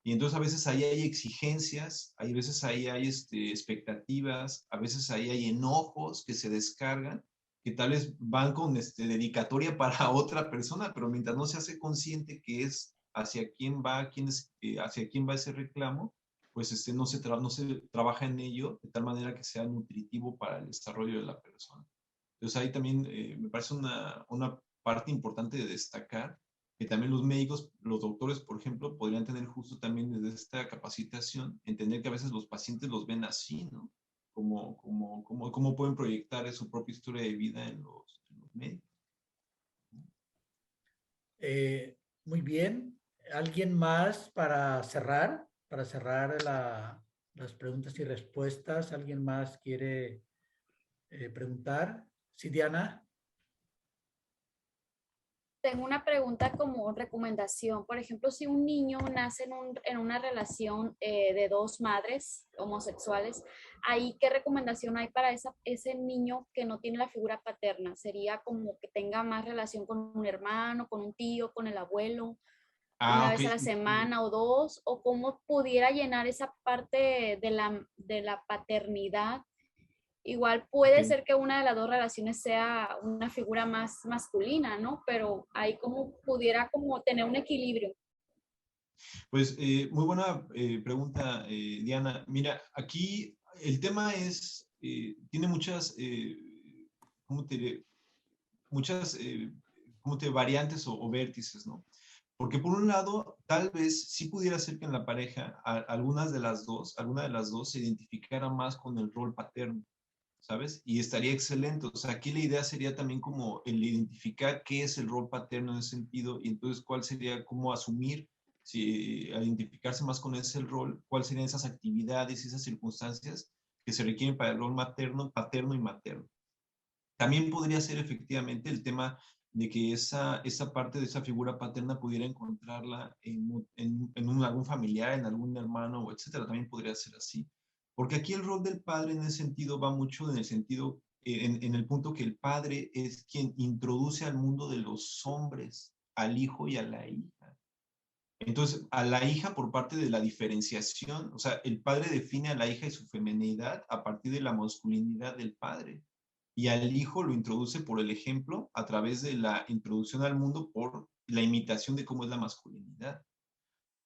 Y entonces a veces ahí hay exigencias, a veces ahí hay expectativas, a veces ahí hay enojos que se descargan, que tal vez van con dedicatoria para otra persona, pero mientras no se hace consciente que es hacia quién va, hacia quién va ese reclamo, pues no se trabaja en ello de tal manera que sea nutritivo para el desarrollo de la persona. Entonces ahí también me parece una parte importante de destacar que también los médicos, los doctores, por ejemplo, podrían tener justo también desde esta capacitación, entender que a veces los pacientes los ven así, ¿no? Cómo pueden proyectar su propia historia de vida en los médicos. Muy bien. ¿Alguien más para cerrar? Para cerrar las preguntas y respuestas. ¿Alguien más quiere preguntar? Sí, Diana. Tengo una pregunta como recomendación. Por ejemplo, si un niño nace en una relación de dos madres homosexuales, ¿ahí qué recomendación hay para ese niño que no tiene la figura paterna? ¿Sería como que tenga más relación con un hermano, con un tío, con el abuelo, una vez a la semana o dos? ¿O cómo pudiera llenar esa parte de la paternidad? Igual puede ser que una de las dos relaciones sea una figura más masculina, ¿no? Pero ahí como pudiera como tener un equilibrio. Pues muy buena pregunta, Diana. Mira, aquí el tema es, tiene muchas, ¿cómo te diré? Muchas variantes o vértices, ¿no? Porque por un lado, tal vez sí pudiera ser que en la pareja alguna de las dos se identificara más con el rol paterno, ¿sabes? Y estaría excelente. O sea, aquí la idea sería también como el identificar qué es el rol paterno en ese sentido y entonces cuál sería, cómo asumir, si al identificarse más con ese rol, cuáles serían esas actividades y esas circunstancias que se requieren para el rol materno, paterno y materno. También podría ser efectivamente el tema de que esa parte de esa figura paterna pudiera encontrarla en algún familiar, en algún hermano, etcétera. También podría ser así. Porque aquí el rol del padre en ese sentido va mucho en el sentido, en el punto que el padre es quien introduce al mundo de los hombres, al hijo y a la hija. Entonces, a la hija por parte de la diferenciación, o sea, el padre define a la hija y su feminidad a partir de la masculinidad del padre. Y al hijo lo introduce por el ejemplo a través de la introducción al mundo por la imitación de cómo es la masculinidad.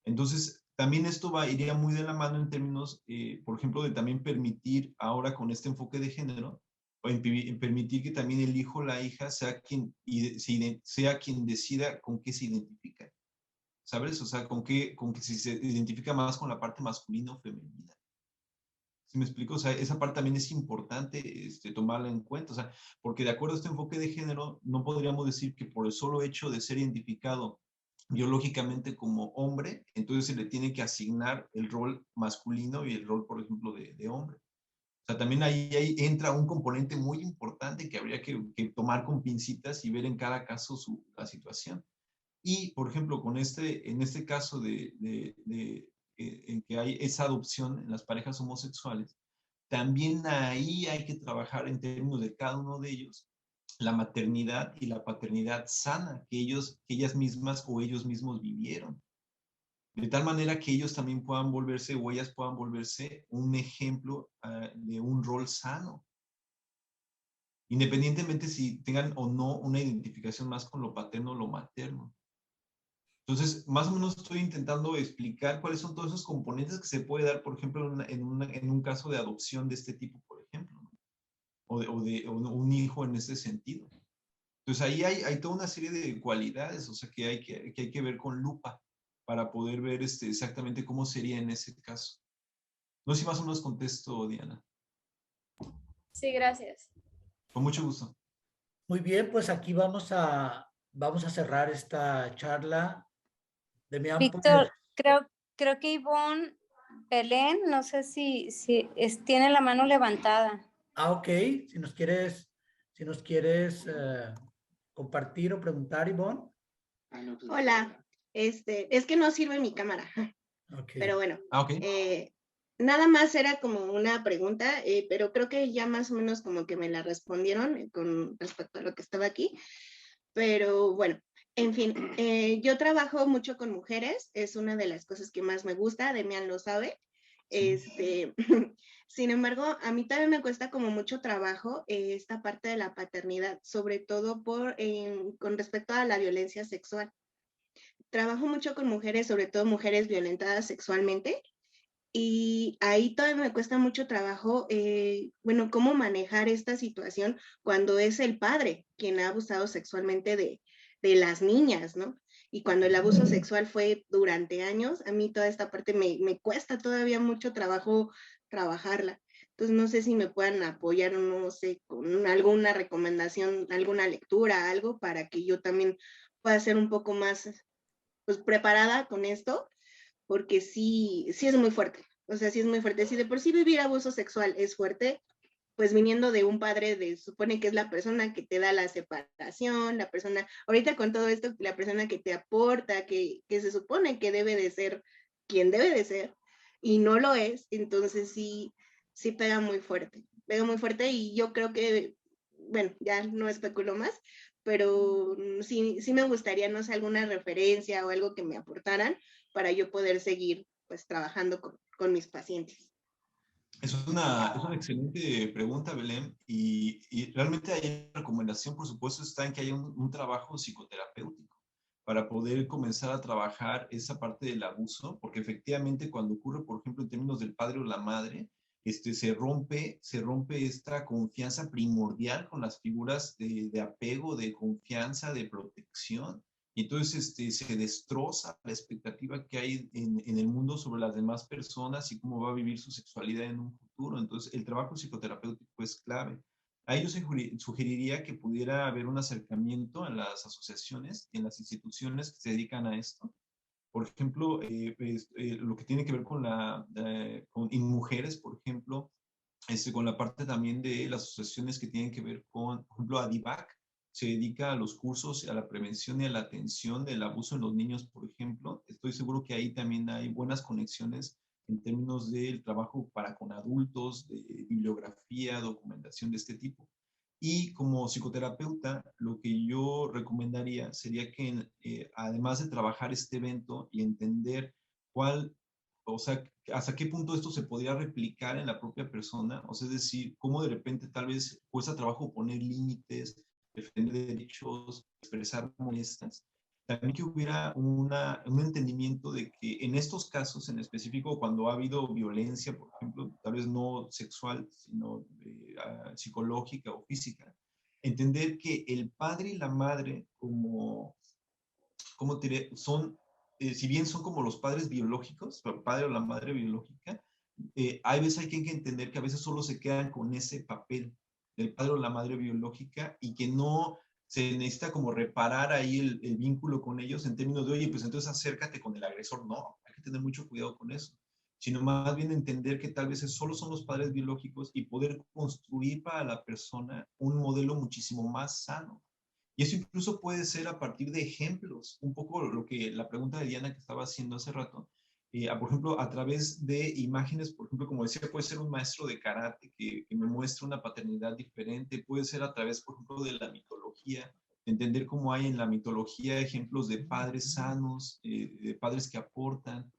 Entonces, también esto iría muy de la mano en términos, por ejemplo, de también permitir ahora con este enfoque de género, o en permitir que también el hijo o la hija sea quien decida con qué se identifica. ¿Sabes? O sea, con que si se identifica más con la parte masculina o femenina. ¿Sí me explico? O sea, esa parte también es importante tomarla en cuenta. O sea, porque de acuerdo a este enfoque de género, no podríamos decir que por el solo hecho de ser identificado biológicamente como hombre, entonces se le tiene que asignar el rol masculino y el rol, por ejemplo, de hombre. O sea, también ahí entra un componente muy importante que habría que tomar con pincitas y ver en cada caso la situación. Y, por ejemplo, en este caso en que hay esa adopción en las parejas homosexuales, también ahí hay que trabajar en términos de cada uno de ellos, la maternidad y la paternidad sana que ellas mismas o ellos mismos vivieron. De tal manera que ellos también puedan volverse o ellas puedan volverse un ejemplo de un rol sano. Independientemente si tengan o no una identificación más con lo paterno o lo materno. Entonces, más o menos estoy intentando explicar cuáles son todos esos componentes que se puede dar, por ejemplo, en un caso de adopción de este tipo, por ejemplo, ¿no? o de un hijo en ese sentido. Entonces, ahí hay toda una serie de cualidades, o sea, que hay que ver con lupa para poder ver exactamente cómo sería en ese caso. No sé si más o menos contesto, Diana. Sí, gracias. Con mucho gusto. Muy bien, pues aquí vamos a cerrar esta charla. Víctor, creo que Ivonne Belén, no sé si tiene la mano levantada. Ah, ok. Si Si nos quieres compartir o preguntar, Ivonne. Hola, es que no sirve mi cámara, Okay. pero bueno, Okay. Nada más era como una pregunta, pero creo que ya más o menos como que me la respondieron con respecto a lo que estaba aquí, pero bueno, en fin, yo trabajo mucho con mujeres, es una de las cosas que más me gusta, Demian lo sabe. Sin embargo, a mí también me cuesta como mucho trabajo esta parte de la paternidad, sobre todo con respecto a la violencia sexual. Trabajo mucho con mujeres, sobre todo mujeres violentadas sexualmente, y ahí todavía me cuesta mucho trabajo, bueno, cómo manejar esta situación cuando es el padre quien ha abusado sexualmente de las niñas, ¿no? Y cuando el abuso sexual fue durante años, a mí toda esta parte me cuesta todavía mucho trabajo trabajarla. Entonces no sé si me puedan apoyar, no sé, con alguna recomendación, alguna lectura, algo para que yo también pueda ser un poco más, pues, preparada con esto, porque sí es muy fuerte. O sea, sí es muy fuerte. Si de por sí vivir abuso sexual es fuerte, pues viniendo de un padre, supone que es la persona que te da la separación, la persona, ahorita con todo esto, la persona que te aporta, que se supone que debe de ser quien debe de ser, y no lo es, entonces sí pega muy fuerte, y yo creo que, bueno, ya no especulo más, pero sí me gustaría, no sé, alguna referencia o algo que me aportaran para yo poder seguir, pues, trabajando con mis pacientes. Es una excelente pregunta, Belén, y realmente hay una recomendación, por supuesto, está en que haya un trabajo psicoterapéutico para poder comenzar a trabajar esa parte del abuso, porque efectivamente cuando ocurre, por ejemplo, en términos del padre o la madre, se rompe esta confianza primordial con las figuras de apego, de confianza, de protección. Y entonces se destroza la expectativa que hay en el mundo sobre las demás personas y cómo va a vivir su sexualidad en un futuro. Entonces, el trabajo psicoterapéutico es clave. Ahí yo sugeriría que pudiera haber un acercamiento en las asociaciones, en las instituciones que se dedican a esto. Por ejemplo, lo que tiene que ver con mujeres, por ejemplo, con la parte también de las asociaciones que tienen que ver con, por ejemplo, ADIVAC, se dedica a los cursos, a la prevención y a la atención del abuso en los niños, por ejemplo. Estoy seguro que ahí también hay buenas conexiones en términos del trabajo con adultos, de bibliografía, documentación de este tipo. Y como psicoterapeuta, lo que yo recomendaría sería que además de trabajar este evento y entender o sea, hasta qué punto esto se podría replicar en la propia persona, o sea, es decir, cómo de repente tal vez cuesta trabajo poner límites, defender derechos, expresar molestias. También que hubiera un entendimiento de que en estos casos en específico, cuando ha habido violencia, por ejemplo, tal vez no sexual, sino psicológica o física, entender que el padre y la madre como son, si bien son como los padres biológicos, el padre o la madre biológica, hay veces hay que entender que a veces solo se quedan con ese papel del padre o la madre biológica y que no se necesita como reparar ahí el vínculo con ellos en términos de, oye, pues entonces acércate con el agresor. No, hay que tener mucho cuidado con eso, sino más bien entender que tal vez solo son los padres biológicos y poder construir para la persona un modelo muchísimo más sano. Y eso incluso puede ser a partir de ejemplos, un poco lo que la pregunta de Diana que estaba haciendo hace rato, por ejemplo, a través de imágenes, por ejemplo, como decía, puede ser un maestro de karate que me muestra una paternidad diferente, puede ser a través, por ejemplo, de la mitología, entender cómo hay en la mitología ejemplos de padres sanos, de padres que aportan,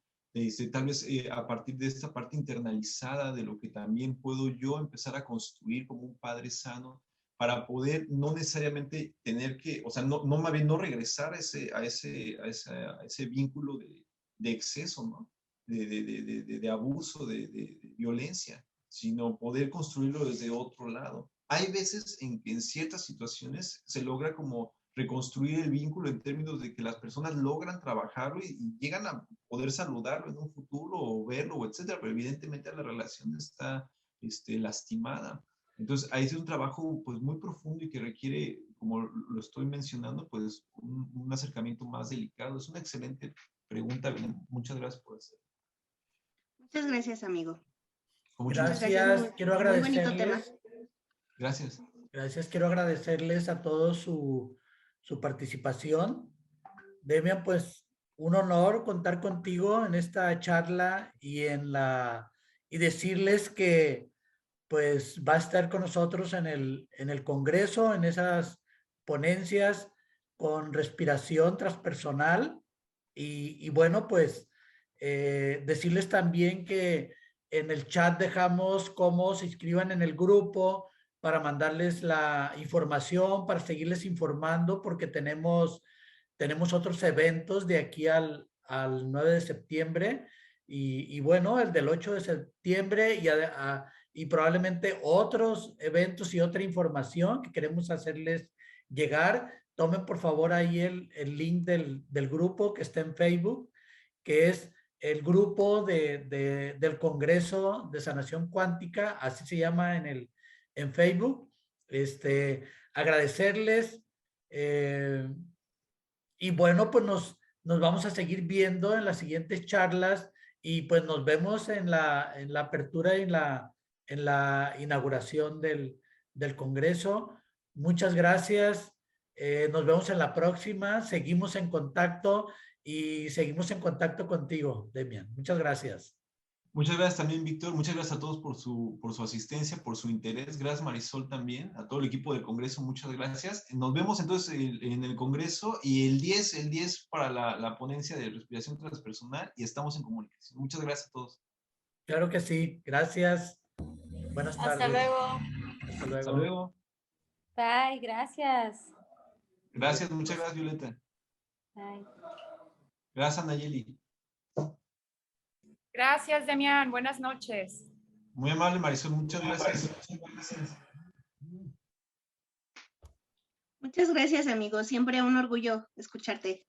tal vez a partir de esta parte internalizada de lo que también puedo yo empezar a construir como un padre sano, para poder no necesariamente tener que, o sea, más bien no regresar a ese vínculo de exceso, ¿no? De abuso, de violencia, sino poder construirlo desde otro lado. Hay veces en que en ciertas situaciones se logra como reconstruir el vínculo en términos de que las personas logran trabajarlo y llegan a poder saludarlo en un futuro o verlo, etcétera, pero evidentemente la relación está lastimada. Entonces, ahí es un trabajo pues muy profundo y que requiere, como lo estoy mencionando, pues un acercamiento más delicado. Es una excelente pregunta, Belén. Muchas gracias por hacerlo. Muchas gracias, amigo. Gracias. Quiero agradecerles. Gracias. Gracias. Quiero agradecerles a todos su participación. Demian, pues un honor contar contigo en esta charla y decirles que pues va a estar con nosotros en el Congreso, en esas ponencias con respiración transpersonal. Y bueno, pues decirles también que en el chat dejamos cómo se inscriban en el grupo para mandarles la información, para seguirles informando, porque tenemos otros eventos de aquí al 9 de septiembre y bueno, el del 8 de septiembre y probablemente otros eventos y otra información que queremos hacerles llegar. Tomen por favor ahí el link del grupo que está en Facebook, que es el grupo del Congreso de Sanación Cuántica, así se llama en Facebook. Agradecerles y bueno, pues nos vamos a seguir viendo en las siguientes charlas y pues nos vemos en la apertura y en la inauguración del Congreso. Muchas gracias. Nos vemos en la próxima. Seguimos en contacto y seguimos en contacto contigo, Demian. Muchas gracias. Muchas gracias también, Víctor. Muchas gracias a todos por su asistencia, por su interés. Gracias, Marisol, también. A todo el equipo del Congreso, muchas gracias. Nos vemos entonces en el Congreso y el 10 para la ponencia de respiración transpersonal y estamos en comunicación. Muchas gracias a todos. Claro que sí. Gracias. Buenas tardes. Hasta luego. Hasta luego. Hasta luego. Bye, gracias. Gracias, muchas gracias, Violeta. Bye. Gracias, Nayeli. Gracias, Demian. Buenas noches. Muy amable, Marisol. Muchas gracias. Muchas gracias, amigo. Siempre un orgullo escucharte.